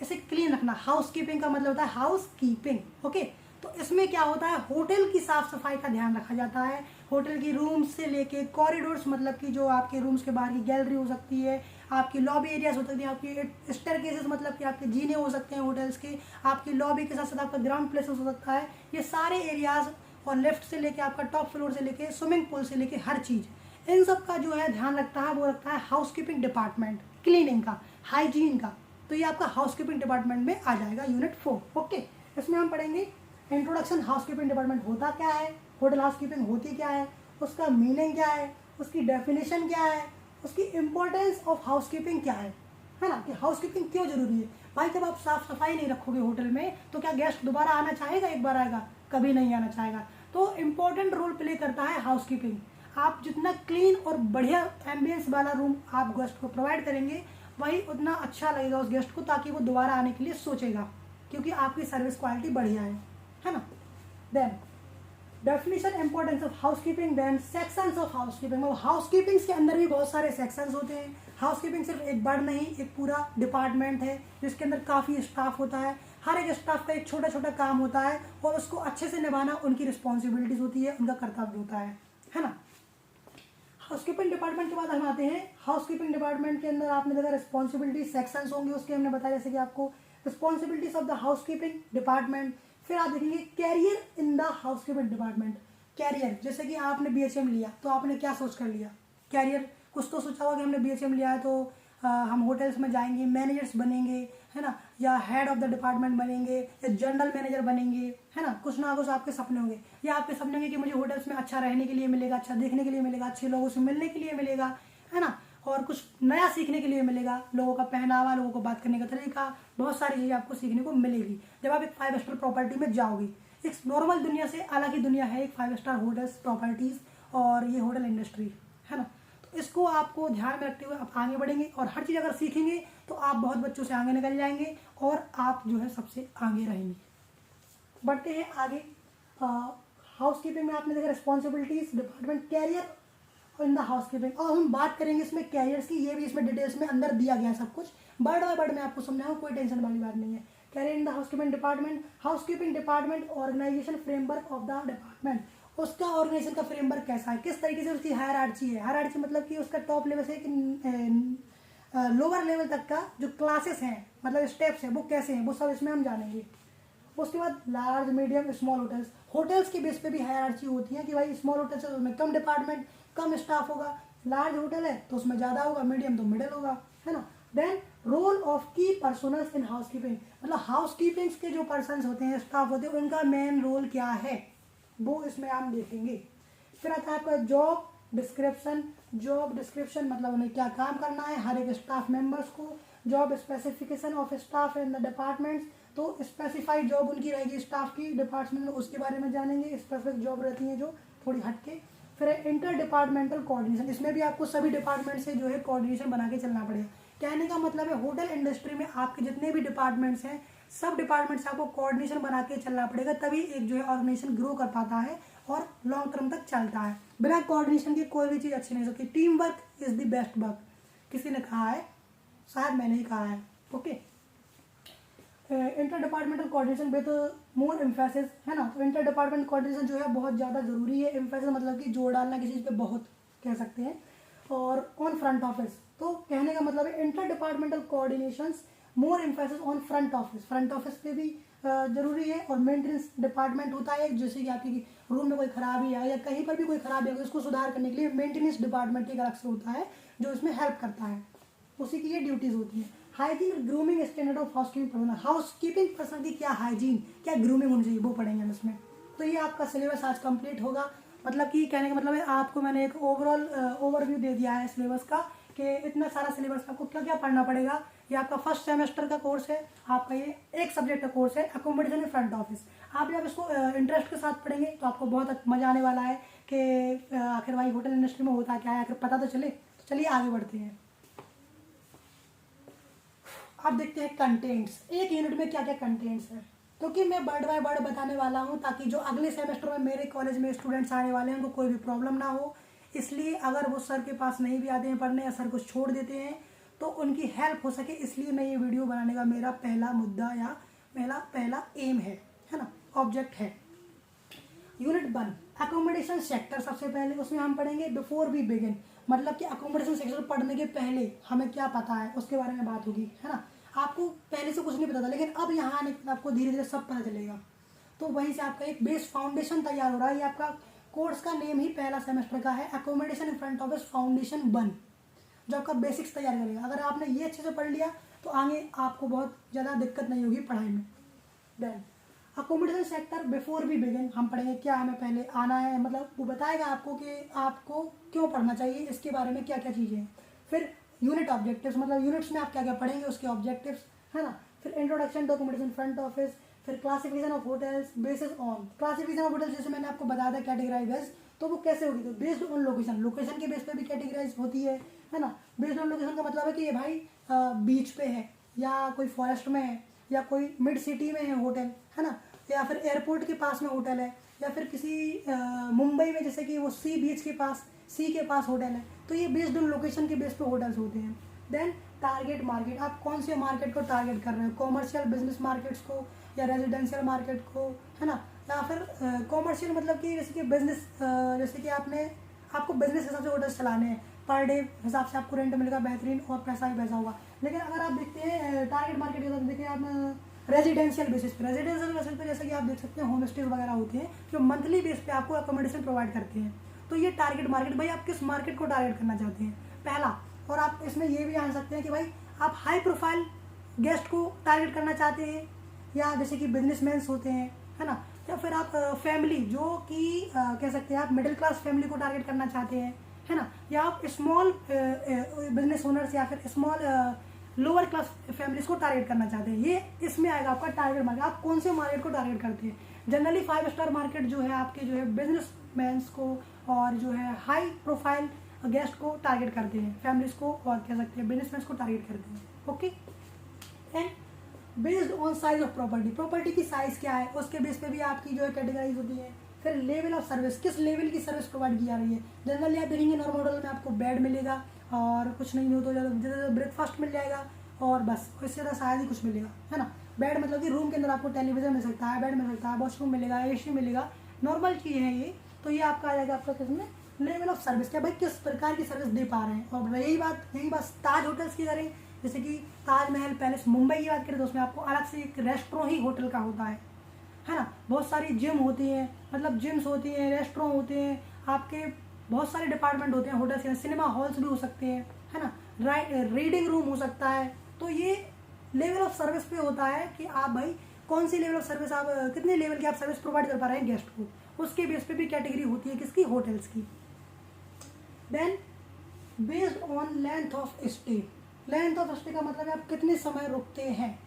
इसे क्लीन रखना। हाउस कीपिंग का मतलब होता है हाउस कीपिंग। ओके, तो इसमें क्या होता है, होटल की साफ सफाई का ध्यान रखा जाता है। होटल की रूम्स से लेके कॉरिडोर्स, मतलब कि जो आपके रूम्स के बाहर की गैलरी हो सकती है, आपकी लॉबी एरियाज हो सकती है, आपकी स्टेयरकेसेस मतलब कि आपके जीने हो सकते हैं होटल्स के, आपकी लॉबी के साथ साथ आपका ग्राउंड प्लेसेस हो सकता है, ये सारे एरियाज, और लेफ्ट से लेके आपका टॉप फ्लोर से लेके स्विमिंग पूल से लेके हर चीज़, इन सब का जो है ध्यान रखता है, वो रखता है हाउसकीपिंग डिपार्टमेंट, क्लीनिंग का, हाइजीन का। तो ये आपका हाउसकीपिंग डिपार्टमेंट में आ जाएगा, यूनिट 4। ओके, इसमें हम पढ़ेंगे इंट्रोडक्शन, हाउसकीपिंग डिपार्टमेंट होता क्या है, होटल हाउसकीपिंग होती क्या है, उसका मीनिंग क्या है, उसकी डेफिनेशन क्या है, उसकी इंपॉर्टेंस ऑफ हाउसकीपिंग क्या है ना, कि हाउसकीपिंग क्यों जरूरी है। भाई जब आप साफ सफाई नहीं रखोगे होटल में तो क्या गेस्ट दोबारा आना चाहेगा? एक बार आएगा, कभी नहीं आना चाहेगा। तो इम्पोर्टेंट रोल प्ले करता है हाउसकीपिंग। आप जितना क्लीन और बढ़िया एम्बियंस वाला रूम आप गेस्ट को प्रोवाइड करेंगे, वही उतना अच्छा लगेगा उस गेस्ट को, ताकि वो दोबारा आने के लिए सोचेगा, क्योंकि आपकी सर्विस क्वालिटी बढ़िया है ना। Then definition importance of housekeeping, then sections of housekeeping. और हाउसकीपिंग के अंदर भी बहुत सारे सेक्शंस होते हैं। हाउसकीपिंग सिर्फ एक वर्ड नहीं, एक पूरा डिपार्टमेंट है जिसके अंदर काफ़ी स्टाफ होता है। हर एक स्टाफ का एक छोटा छोटा काम होता है और उसको अच्छे से निभाना उनकी रिस्पॉन्सिबिलिटीज होती है, उनका कर्तव्य होता है ना। हाउसकीपिंग डिपार्टमेंट के बाद हम आते हैं, हाउसकीपिंग डिपार्टमेंट के अंदर आपने देखा रिस्पॉन्सिबिलिटी सेक्शंस होंगे, उसके हमने बताया जैसे कि आपको responsibilities of the housekeeping department. फिर आप देखेंगे career in the housekeeping department. Career, जैसे कि आपने बीएचएम लिया तो आपने क्या सोच कर लिया कैरियर, कुछ तो सोचा होगा कि हमने बीएचएम लिया है तो हम होटल्स में जाएंगे, मैनेजर्स बनेंगे, है ना, या हेड ऑफ द डिपार्टमेंट बनेंगे, या जनरल मैनेजर बनेंगे, है ना कुछ आपके सपने होंगे, या आपके सपने होंगे कि मुझे होटल्स में अच्छा रहने के लिए मिलेगा, अच्छा देखने के लिए मिलेगा, अच्छे लोगों से मिलने के लिए मिलेगा, है ना, और कुछ नया सीखने के लिए मिलेगा, लोगों का पहनावा, लोगों को बात करने का तरीका, बहुत सारी चीज़ें आपको सीखने को मिलेगी जब आप एक 5 स्टार प्रॉपर्टी में जाओगे। एक नॉर्मल दुनिया से अलग ही दुनिया है एक 5 स्टार होटल्स प्रॉपर्टीज़ और ये होटल इंडस्ट्री, है ना। तो इसको आपको ध्यान में रखते हुए आप आगे बढ़ेंगे, और हर चीज़ अगर सीखेंगे तो आप बहुत बच्चों से आगे निकल जाएंगे और आप जो है सबसे आगे रहेंगे। बढ़ते हैं आगे। हाउसकीपिंग में आपने देखा responsibilities department, career in the housekeeping, और हम बात करेंगे इसमें कैरियर्स की, ये भी इसमें डिटेल्स में अंदर दिया गया है सब कुछ, वर्ड बाय वर्ड में आपको समझाऊँ, कोई टेंशन वाली बात नहीं है। Career in the housekeeping department, housekeeping department organisation framework of the department, उसका ऑर्गेनाइजेशन का फ्रेमवर्क कैसा है, किस तरीके से उसकी हायरार्ची है। हायरार्ची मतलब कि उसका टॉप लेवल से लोअर लेवल तक का जो क्लासेस हैं, मतलब स्टेप्स हैं, वो कैसे हैं, वो सब इसमें हम जानेंगे। उसके बाद large medium small hotels, hotels के बेस पे भी हायरार्ची होती है कि भाई स्मॉल होटल्स है तो उसमें कम डिपार्टमेंट कम स्टाफ होगा, लार्ज होटल है तो उसमें ज़्यादा होगा, मीडियम तो मिडिल होगा, है ना। देन रोल ऑफ की पर्सनल्स इन हाउसकीपिंग, मतलब हाउसकीपिंग के जो पर्सनस होते हैं, स्टाफ होते हैं, उनका मेन रोल क्या है वो इसमें हम देखेंगे। फिर आता है आपका जॉब डिस्क्रिप्शन। जॉब डिस्क्रिप्शन मतलब उन्हें क्या काम करना है, हर एक स्टाफ मेंबर्स को। Job specification of staff in the departments, तो स्पेसिफाइड जॉब उनकी रहेगी स्टाफ की डिपार्टमेंट में, उसके बारे में जानेंगे। स्पेसिफिक जॉब रहती है जो थोड़ी हटके। फिर इंटर डिपार्टमेंटल कोऑर्डिनेशन, इसमें भी आपको सभी डिपार्टमेंट से जो है कोऑर्डिनेशन बना के चलना पड़ेगा। कहने का मतलब है होटल इंडस्ट्री में आपके जितने भी डिपार्टमेंट्स हैं, सब डिपार्टमेंट से आपको कोऑर्डिनेशन बना के चलना पड़ेगा, तभी एक जो है ऑर्गेनाइजेशन ग्रो कर पाता है और लॉन्ग टर्म तक चलता है। बिना कोऑर्डिनेशन की कोई भी चीज़ अच्छी नहीं सकती। Team work is the best work, किसी ने कहा है, शायद मैंने ही कहा है। Okay, inter departmental coordination with more emphasis, है ना। तो इंटर डिपार्टमेंट कोऑर्डिनेशन जो है बहुत ज़्यादा ज़रूरी है। एम्फेसिस मतलब कि जोर डालना किसी चीज़ पे बहुत, कह सकते हैं। और ऑन फ्रंट ऑफिस, तो कहने का मतलब है inter departmental coordination more emphasis on front office, front office पे भी जरूरी है। और मेंटेनेंस डिपार्टमेंट होता है, जैसे कि आपकी रूम में कोई खराबी है या कहीं पर भी कोई खराबी है, उसको सुधार करने के लिए मेंटेनेंस डिपार्टमेंट एक अलग से होता है जो इसमें हेल्प करता है, उसी की ये ड्यूटीज़ होती हैं। Hygiene grooming standard of housekeeping पढ़ना, हाउसकीपिंग पर्सन की क्या हाइजीन, क्या ग्रूमिंग होनी चाहिए, वो पढ़ेंगे हम इसमें। तो ये आपका सिलेबस आज कंप्लीट होगा। मतलब कि कहने का मतलब है आपको मैंने एक ओवरऑल ओवरव्यू दे दिया है सिलेबस का, कि इतना सारा सिलेबस आपको क्या क्या पढ़ना पड़ेगा। ये आपका फर्स्ट सेमेस्टर का कोर्स है, आपका ये एक सब्जेक्ट का कोर्स है, अकोमोडेशन इन फ्रंट ऑफिस। आप जब इसको इंटरेस्ट के साथ पढ़ेंगे तो आपको बहुत मजा आने वाला है कि आखिर भाई होटल इंडस्ट्री में होता क्या है, आखिर पता तो चले। तो चलिए आगे बढ़ते हैं। अब देखते हैं कंटेंट्स, एक यूनिट में क्या क्या कंटेंट्स है, क्योंकि मैं वर्ड बाय वर्ड बताने वाला हूँ ताकि जो अगले सेमेस्टर में मेरे कॉलेज में स्टूडेंट्स आने वाले हैं उनको कोई भी प्रॉब्लम ना हो। इसलिए अगर वो सर के पास नहीं भी आते हैं पढ़ने या सर कुछ छोड़ देते हैं तो उनकी हेल्प हो सके, इसलिए मैं ये वीडियो बनाने का मेरा पहला मुद्दा या मेरा पहला एम है ना, ऑब्जेक्ट है। यूनिट 1 अकोमोडेशन सेक्टर, सबसे पहले उसमें हम पढ़ेंगे बिफोर वी बिगिन, मतलब कि अकोमोडेशन सेक्टर पढ़ने के पहले हमें क्या पता है उसके बारे में बात होगी, है ना। आपको पहले से कुछ नहीं पता था, लेकिन अब यहाँ आने के बाद आपको धीरे धीरे सब पता चलेगा। तो वहीं से आपका एक बेस फाउंडेशन तैयार हो रहा है। ये आपका कोर्स का नेम ही पहला सेमेस्टर का है, accommodation in front office foundation 1, जो आपका बेसिक्स तैयार करेगा। अगर आपने ये अच्छे से पढ़ लिया तो आगे आपको बहुत ज़्यादा दिक्कत नहीं होगी पढ़ाई में। देन अकोमोडेशन सेक्टर बिफोर भी बिगिन हम पढ़ेंगे, क्या हमें पहले आना है, मतलब वो बताएगा आपको कि आपको क्यों पढ़ना चाहिए, इसके बारे में क्या क्या चीज़ें हैं। फिर यूनिट ऑब्जेक्टिव्स, मतलब यूनिट्स में आप क्या क्या पढ़ेंगे उसके ऑब्जेक्टिव्स, है ना। फिर introduction to accommodation front office, फिर classification of hotels basis on, classification of hotels जैसे मैंने आपको बताया था कैटेगराइज, तो वो कैसे होगी, तो बेस्ड ऑन लोकेशन, लोकेशन के बेस पे भी कैटेगराइज होती है ना। बेस्ड ऑन लोकेशन का मतलब है कि ये भाई बीच पे है या कोई फॉरेस्ट में है या कोई मिड सिटी में है होटल, है ना, या फिर एयरपोर्ट के पास में होटल है, या फिर किसी मुंबई में जैसे कि वो सी बीच के पास, सी के पास होटल है, तो ये बेस्ड ऑन लोकेशन के बेस पे होटल्स होते हैं। देन टारगेट मार्केट, आप कौन से मार्केट को टारगेट कर रहे हो, कॉमर्शियल बिजनेस मार्केट्स को या रेजिडेंशियल मार्केट को, है ना, या फिर कॉमर्शियल मतलब कि जैसे कि बिजनेस, जैसे कि आपको बिजनेस हिसाब से होटल्स चलाने हैं, पर डे हिसाब से आपको रेंट मिलेगा बेहतरीन और पैसा ही पैसा होगा। लेकिन अगर आप देखते हैं टारगेट मार्केट के साथ देखिए आप रेजिडेंशियल बेसिस पे जैसे कि आप देख सकते हैं होम स्टेज वगैरह होते हैं जो मंथली बेस पे आपको अकोमोडेशन प्रोवाइड करते हैं। तो ये टारगेट मार्केट, भाई आप किस मार्केट को टारगेट करना चाहते हैं पहला। और आप इसमें ये भी जान सकते हैं कि भाई आप हाई प्रोफाइल गेस्ट को टारगेट करना चाहते हैं या जैसे कि बिजनेसमैन होते हैं, है ना, या फिर आप फैमिली जो कि कह सकते हैं आप मिडिल क्लास फैमिली को टारगेट करना चाहते हैं, है ना, या आप स्मॉल बिजनेस ओनर्स या फिर स्मॉल लोअर क्लास फैमिलीज को टारगेट करना चाहते हैं। ये इसमें आएगा आपका टारगेट मार्केट, आप कौन से मार्केट को टारगेट करते हैं। जनरली 5 स्टार मार्केट जो है आपके जो है बिजनेसमैन्स को और जो है हाई प्रोफाइल गेस्ट को टारगेट करते हैं, फैमिलीज को और कह सकते हैं बिजनेसमैन को टारगेट करते हैं। Okay, and based on size of property, property की साइज क्या है उसके बेस पे भी आपकी जो है कैटेगराइज होती है। फिर लेवल ऑफ सर्विस, किस लेवल की सर्विस प्रोवाइड की जा रही है। जनरली आप देखेंगे नॉर्मल होटल में आपको बेड मिलेगा और कुछ नहीं हो तो ज़्यादा ब्रेकफास्ट मिल जाएगा और बस, इससे ज़्यादा शायद ही कुछ मिलेगा, है ना। बेड मतलब कि रूम के अंदर आपको टेलीविजन मिल सकता है, बेड मिल सकता है, वॉशरूम मिलेगा, एसी मिलेगा, नॉर्मल चीज़ है ये। तो ये आपका आ जाएगा आपका किसमें लेवल ऑफ सर्विस, क्या भाई किस प्रकार की सर्विस दे पा रहे हैं। और यही बात ताज होटल्स की करें, जैसे कि ताजमहल पैलेस मुंबई की बात करें तो उसमें आपको अलग से एक रेस्टोरेंट ही होटल का होता है ना। बहुत सारी जिम होती हैं, मतलब जिम्स होती हैं, रेस्टोरेंट होते हैं, आपके बहुत सारे डिपार्टमेंट होते हैं होटल्स के, सिनेमा हॉल्स भी हो सकते हैं, है ना, रीडिंग रूम हो सकता है। तो ये लेवल ऑफ सर्विस पे होता है कि आप भाई कौन सी लेवल ऑफ सर्विस, आप कितने लेवल की आप सर्विस प्रोवाइड कर पा रहे हैं गेस्ट को, उसके बेस पे भी कैटेगरी होती है किसकी, होटल्स की। Then based on length of stay, length of stay का मतलब है आप कितने समय रुकते हैं,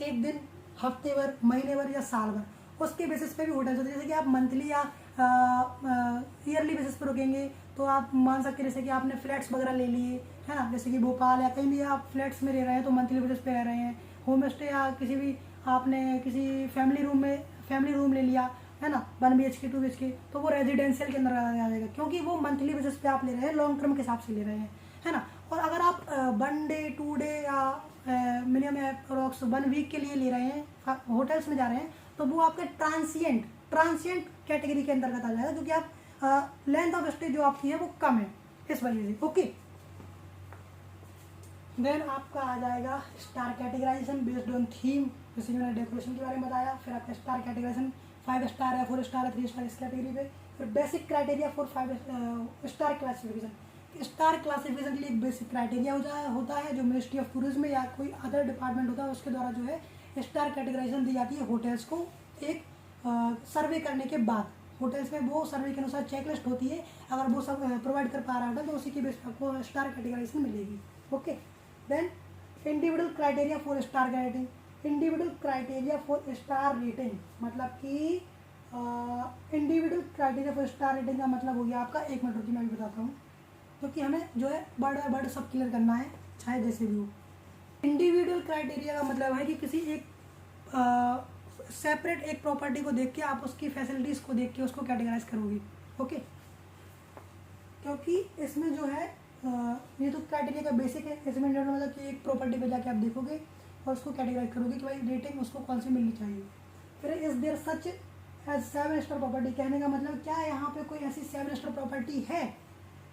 एक दिन, हफ्ते भर, महीने भर या साल भर, उसके बेसिस पे भी होटल्स होते हैं। जैसे कि आप मंथली या ईयरली बेसिस पे रुकेंगे तो आप मान सकते हैं जैसे कि आपने फ्लैट्स वगैरह ले लिए, है ना, जैसे कि भोपाल या कहीं भी आप फ्लैट्स में रह रहे हैं तो मंथली बेसिस पे रह रहे हैं। होम स्टे या किसी भी आपने किसी फैमिली रूम ले लिया, है ना, 1 BHK 2 BHK, तो वो रेजिडेंशियल के अंदर आ जाएगा क्योंकि वो मंथली बेसिस पे आप ले रहे हैं, लॉन्ग टर्म के हिसाब से ले रहे हैं, है ना। और अगर आप 1 डे 2 डे या मिनिमम अप्रॉक्स 1 वीक के लिए ले रहे हैं, होटल्स में जा रहे हैं, तो वो आपके ट्रांसिएंट कैटेगरी के अंतर्गत आ जाएगा क्योंकि आप लेंथ ऑफ स्टे जो आपकी है वो कम है इस वजह से। ओके, देन आपका आ जाएगा star categorisation based on theme, जैसे मैंने डेकोरेशन के बारे में बताया। फिर आपका स्टार कैटेगराइजेशन 5 स्टार है, 4 स्टार है, 3 स्टार इस कैटेगरी पे। फिर basic criteria for 5 star classification, star classification के लिए एक बेसिक क्राइटेरिया होता है जो मिनिस्ट्री ऑफ टूरिज्म या कोई अदर डिपार्टमेंट होता है उसके द्वारा जो है स्टार कैटेगराइजेशन दी जाती है होटल्स को। एक सर्वे करने के बाद होटल्स में वो सर्वे के अनुसार चेकलिस्ट होती है, अगर वो सब प्रोवाइड कर पा रहा होटल तो उसी के बेस पर आपको स्टार कैटेगराइजेशन मिलेगी। Okay, then individual criteria for star rating, individual criteria for star rating मतलब कि individual criteria for star rating का मतलब हो गया आपका, एक मिनट रुकिए मैं भी बताता हूँ क्योंकि हमें जो है वर्ड बाय वर्ड सब क्लियर करना है चाहे जैसे भी हो। इंडिविजुअल क्राइटेरिया का मतलब है कि किसी एक सेपरेट एक प्रॉपर्टी को देख के आप उसकी फैसिलिटीज़ को देख के उसको कैटेगराइज करोगे। ओके, क्योंकि इसमें जो है ये तो क्राइटेरिया का बेसिक है। इसमें मतलब कि एक प्रॉपर्टी पे जाके आप देखोगे और उसको कैटेगराइज करोगे कि भाई रेटिंग उसको कौन सी मिलनी चाहिए। फिर is there such as 7 star property, कहने का मतलब क्या है, यहाँ पे कोई ऐसी 7 स्टार प्रॉपर्टी है?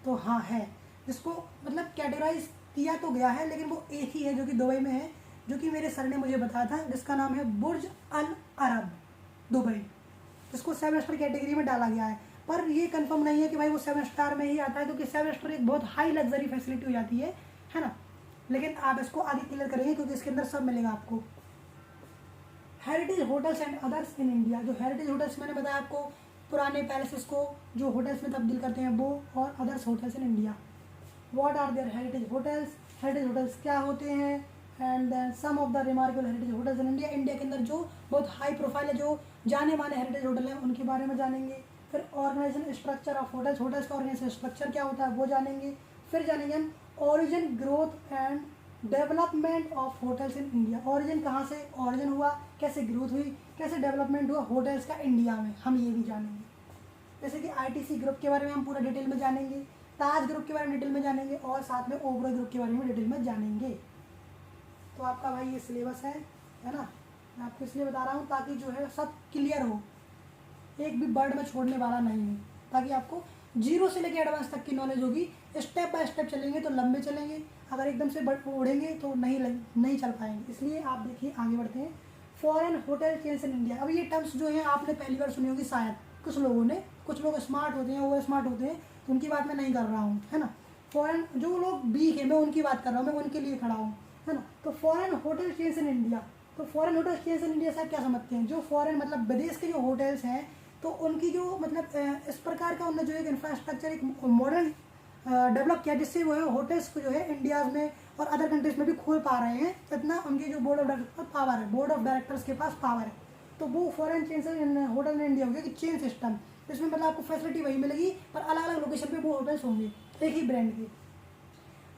तो हाँ है, जिसको मतलब कैटेगराइज किया तो गया है, लेकिन वो एक ही है जो कि दुबई में है, जो कि मेरे सर ने मुझे बताया था, जिसका नाम है बुर्ज अल अरब दुबई, जिसको 7 स्टार कैटेगरी में डाला गया है। पर ये कंफर्म नहीं है कि भाई वो 7 स्टार में ही आता है, क्योंकि 7 स्टार एक बहुत हाई लग्जरी फैसिलिटी हो जाती है ना। लेकिन आप इसको आगे क्लियर करेंगे क्योंकि इसके अंदर सब मिलेगा आपको। Heritage hotels and others in India, जो हेरिटेज होटल्स मैंने बताया आपको, पुराने पैलेसेस को जो होटल्स में तब्दील करते हैं वो, और others hotels in India. What are there heritage hotels, heritage hotels क्या होते हैं, and then some of the remarkable heritage hotels in India, India के अंदर जो बहुत हाई प्रोफाइल है, जो जाने माने हेरिटेज होटल हैं उनके बारे में जानेंगे। फिर organisation structure of hotels, hotels का ऑर्गेनाइजेशन स्ट्रक्चर क्या होता है वो जानेंगे। फिर जानेंगे हम origin, growth and development of hotels in India, origin कहाँ से ओरिजिन हुआ, कैसे ग्रोथ हुई, कैसे डेवलपमेंट हुआ होटल्स का इंडिया में, हम ये भी जानेंगे। जैसे कि आईटीसी ग्रुप के बारे में हम पूरा डिटेल में जानेंगे, ताज ग्रुप के बारे में डिटेल में जानेंगे, और साथ में ओबरॉय ग्रुप के बारे में डिटेल में जानेंगे। तो आपका भाई ये सिलेबस है ना, मैं आपको इसलिए बता रहा हूँ ताकि जो है सब क्लियर हो, एक भी वर्ड में छोड़ने वाला नहीं है, ताकि आपको जीरो से लेकर एडवांस तक की नॉलेज होगी। स्टेप बाय स्टेप चलेंगे तो लंबे चलेंगे, अगर एकदम से उड़ेंगे तो नहीं चल पाएंगे। इसलिए आप देखिए आगे बढ़ते हैं। Foreign hotel chains in India, अब ये टर्म्स जो हैं आपने पहली बार सुनी होगी शायद कुछ लोगों ने, कुछ लोग स्मार्ट होते हैं, वो स्मार्ट होते हैं, तो उनकी बात मैं नहीं कर रहा हूँ, है ना। फॉरेन जो लोग वीक है मैं उनकी बात कर रहा हूँ, मैं उनके लिए खड़ा हूँ, है ना। तो foreign hotel chains in India, तो foreign hotel chains in India से आप क्या समझते हैं, जो फॉरेन मतलब विदेश के जो होटल्स हैं, तो उनकी जो मतलब इस प्रकार का उन्होंने जो एक इंफ्रास्ट्रक्चर एक मॉडर्न डेवलप किया, जिससे वो है होटल्स को जो है इंडिया में और अदर कंट्रीज में भी खोल पा रहे हैं, इतना उनके जो बोर्ड ऑफ डायरेक्टर्स पावर है, बोर्ड ऑफ डायरेक्टर्स के पास पावर है। तो वो foreign chain hotel in India हो गया कि चेन सिस्टम, इसमें मतलब आपको फैसिलिटी वही मिलेगी पर अलग अलग लोकेशन पे वो होटल्स होंगे एक ही ब्रांड के,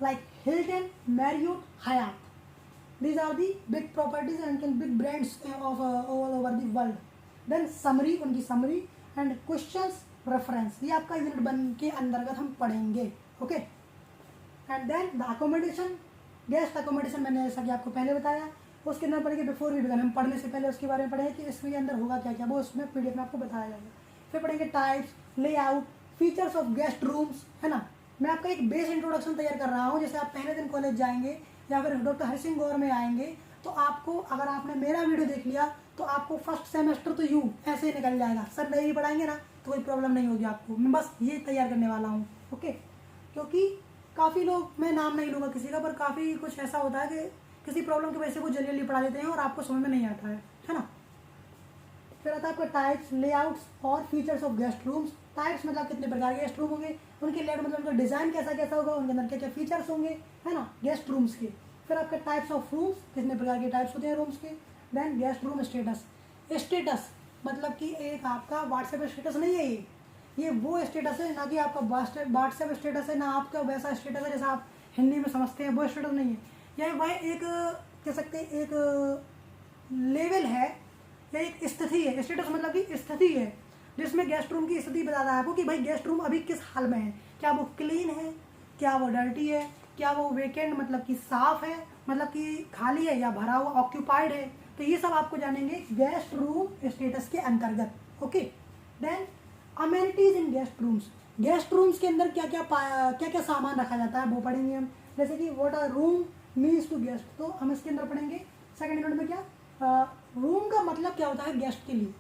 like Hilton, Marriott, Hyatt, these are the big properties and big brands of all over the world. Then summary, उनकी summary and questions reference, ये आपका यूनिट 1 के अंतर्गत हम पढ़ेंगे। Okay, and then the accommodation, guest accommodation मैंने जैसा कि आपको पहले बताया, उसके अंदर पढ़ेंगे बिफोर वी बिगिन, हम पढ़ने से पहले उसके बारे में पढ़ेंगे कि इसके अंदर होगा क्या क्या, वो उसमें पीडीएफ में आपको बताया जाएगा। फिर पढ़ेंगे types, layout, features of guest rooms, है ना। मैं आपका एक बेस इंट्रोडक्शन तैयार कर रहा हूँ, जैसे आप पहले दिन कॉलेज जाएंगे या फिर डॉक्टर हरि सिंह गौर में आएंगे, तो आपको अगर आपने मेरा वीडियो देख लिया तो आपको फर्स्ट सेमेस्टर तो यूँ ऐसे ही निकल जाएगा, सर नहीं पढ़ाएंगे ना तो कोई प्रॉब्लम नहीं होगी आपको, मैं बस ये तैयार करने वाला हूँ। ओके, क्योंकि काफ़ी लोग, मैं नाम नहीं लूँगा किसी का, पर काफ़ी कुछ ऐसा होता है कि किसी प्रॉब्लम की वजह से वो जल्दी जल्दी पढ़ा देते हैं और आपको समझ में नहीं आता है ना। फिर आता है आपका टाइप्स, लेआउट्स और features of guest rooms. Types मतलब कितने प्रकार के गेस्ट रूम होंगे, उनके लेआउट मतलब उनका डिज़ाइन कैसा कैसा होगा, उनके अंदर क्या क्या फीचर्स होंगे, है ना, गेस्ट रूम्स के। फिर आपके टाइप्स ऑफ रूम्स, कितने प्रकार के टाइप्स होते हैं रूम्स के। Then guest room status, status मतलब कि एक आपका व्हाट्सएप स्टेटस नहीं है, ये वो स्टेटस है, ना कि आपका व्हाट्सएप स्टेटस है, ना आपका वैसा स्टेटस है जैसा आप हिंदी में समझते हैं, वो स्टेटस नहीं है। यह वह एक कह सकते हैं एक लेवल है या एक स्थिति है। स्टेटस मतलब कि स्थिति है जिसमें गेस्ट रूम की स्थिति बताता है आपको कि भाई गेस्ट रूम अभी किस हाल में है, क्या वो क्लीन है, क्या वो डर्टी है, क्या वो वेकेंट मतलब कि साफ है, मतलब कि खाली है या भरा हुआ ऑक्यूपाइड है। तो ये सब आपको जानेंगे गेस्ट रूम स्टेटस के अंतर्गत। ओके, देन अमेनिटीज इन गेस्ट रूम्स, गेस्ट रूम्स के अंदर क्या क्या सामान रखा जाता है वो पढ़ेंगे हम। जैसे कि what are room means to guest, तो हम इसके अंदर पढ़ेंगे सेकंड यूनिट में क्या रूम का मतलब क्या होता है गेस्ट के लिए।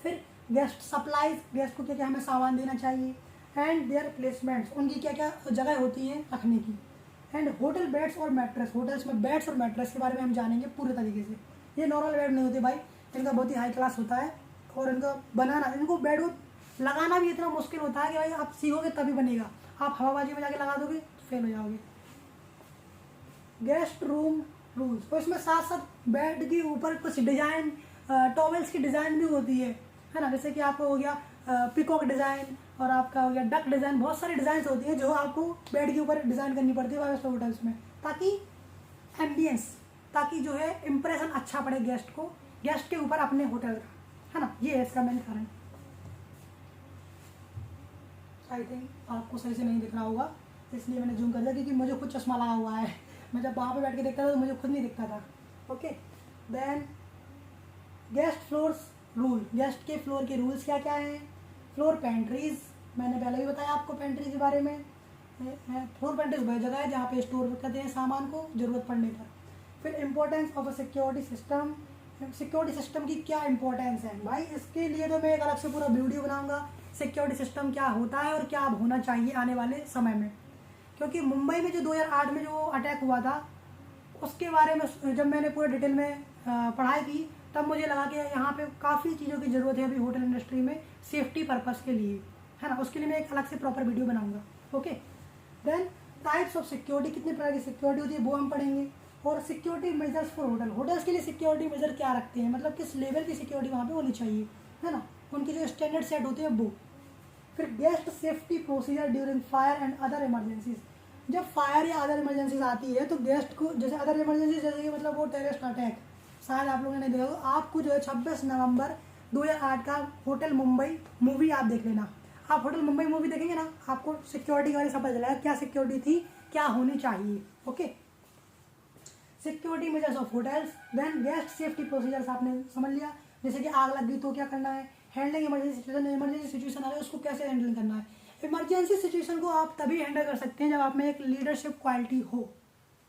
फिर गेस्ट सप्लाईज, गेस्ट को क्या क्या हमें सामान देना चाहिए, एंड देयर प्लेसमेंट्स, उनकी क्या क्या जगह होती है रखने की। एंड होटल बेड्स और मैट्रेस, होटल्स में बेड्स और मैट्रेस के बारे में हम जानेंगे पूरे तरीके से। ये नॉर्मल बेड नहीं होते भाई, इनका बहुत ही हाई क्लास होता है, और इनका बनाना, इनको बेड को लगाना भी इतना मुश्किल होता है कि भाई आप सीखोगे तभी बनेगा, आप हवाबाजी में जाके लगा दोगे तो फेल हो जाओगे। गेस्ट रूम रूल्स, तो इसमें साथ साथ बेड के ऊपर कुछ डिज़ाइन, टॉवेल्स की डिज़ाइन भी होती है ना। जैसे कि आपको हो गया पिकॉक डिज़ाइन, और आपका हो गया डक डिज़ाइन, बहुत सारी डिज़ाइन होती हैं जो आपको बेड के ऊपर डिज़ाइन करनी पड़ती है 5 स्टार होटल्स में, ताकि एम्बियंस, ताकि जो है इम्प्रेशन अच्छा पड़े गेस्ट के ऊपर अपने होटल का, है ना। ये है इसका मेन कारण। आई थिंक आपको सही से नहीं दिख रहा होगा, इसलिए मैंने जूम कर दिया, क्योंकि मुझे खुद चश्मा लगा हुआ है। मैं जब वहाँ पे बैठ के देखता था तो मुझे खुद नहीं दिखता था। Okay, then guest floors rule, guest के फ्लोर के रूल्स क्या क्या हैं। फ्लोर पेंट्रीज, मैंने पहले भी बताया आपको पेंट्री के बारे में। फ्लोर पेंट्रीज वह जगह है जहाँ पे स्टोर करते हैं सामान को ज़रूरत पड़ने पर। फिर importance of a security system, security system की क्या इंपॉर्टेंस है भाई, इसके लिए तो मैं एक अलग से पूरा वीडियो बनाऊंगा, सिक्योरिटी सिस्टम क्या होता है और क्या अब होना चाहिए आने वाले समय में। क्योंकि मुंबई में जो 2008 में जो अटैक हुआ था, उसके बारे में जब मैंने पूरे डिटेल में पढ़ाई की, तब मुझे लगा कि यहाँ पे काफ़ी चीज़ों की ज़रूरत है अभी होटल इंडस्ट्री में सेफ्टी पर्पज़ के लिए, है ना। उसके लिए मैं एक अलग से प्रॉपर वीडियो बनाऊंगा। Okay, then types of security, कितने प्रकार की सिक्योरिटी होती है वो हम पढ़ेंगे। और security measures for hotel, hotels के लिए सिक्योरिटी मेजर क्या रखते हैं, मतलब किस लेवल की सिक्योरिटी वहाँ पे होनी चाहिए, है ना, उनकी जो स्टैंडर्ड सेट होते हैं वो। फिर guest safety procedure during fire and other emergencies, जब फायर या अदर इमरजेंसीज आती है तो गेस्ट को, जैसे अदर इमरजेंसी जैसे कि मतलब वो टेररिस्ट अटैक, शायद आप लोगों ने देखा हो, आपको जो है 26 नवंबर 2008 का होटल मुंबई मूवी आप देख लेना। आप होटल मुंबई मूवी देखेंगे ना, आपको सिक्योरिटी के बारे में पता चलेगा क्या सिक्योरिटी थी, क्या होनी चाहिए। Okay, security measures of hotels, then guest safety procedures आपने समझ लिया, जैसे कि आग लग गई तो क्या करना है, handling emergency situation, emergency situation आ रही है उसको कैसे हैंडल करना है। इमरजेंसी सिचुएशन को आप तभी हैंडल कर सकते हैं जब आप में एक लीडरशिप क्वालिटी हो,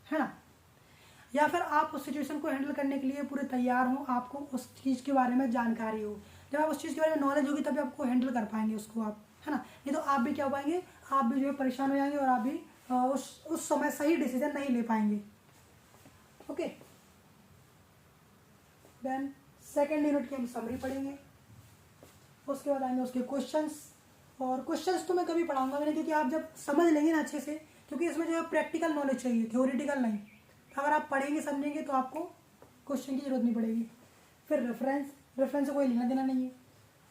है ना, या फिर आप उस सिचुएशन को हैंडल करने के लिए पूरे तैयार हो, आपको उस चीज़ के बारे में जानकारी हो। जब आप उस चीज़ के बारे में नॉलेज होगी तभी आपको हैंडल कर पाएंगे उसको आप, है ना। नहीं तो आप भी क्या हो पाएंगे, आप भी जो है परेशान हो जाएंगे और आप भी उस समय सही डिसीजन नहीं ले पाएंगे। ओके, देन सेकेंड यूनिट की हम समरी पढ़ेंगे, उसके बाद आएंगे उसके क्वेश्चंस। और क्वेश्चंस तो मैं कभी पढ़ाऊंगा मैंने, क्योंकि आप जब समझ लेंगे ना अच्छे से, क्योंकि इसमें जो है प्रैक्टिकल नॉलेज चाहिए, थ्योरेटिकल नहीं। अगर आप पढ़ेंगे समझेंगे तो आपको क्वेश्चन की जरूरत नहीं पड़ेगी। फिर रेफरेंस, रेफरेंस से कोई लेना देना नहीं है।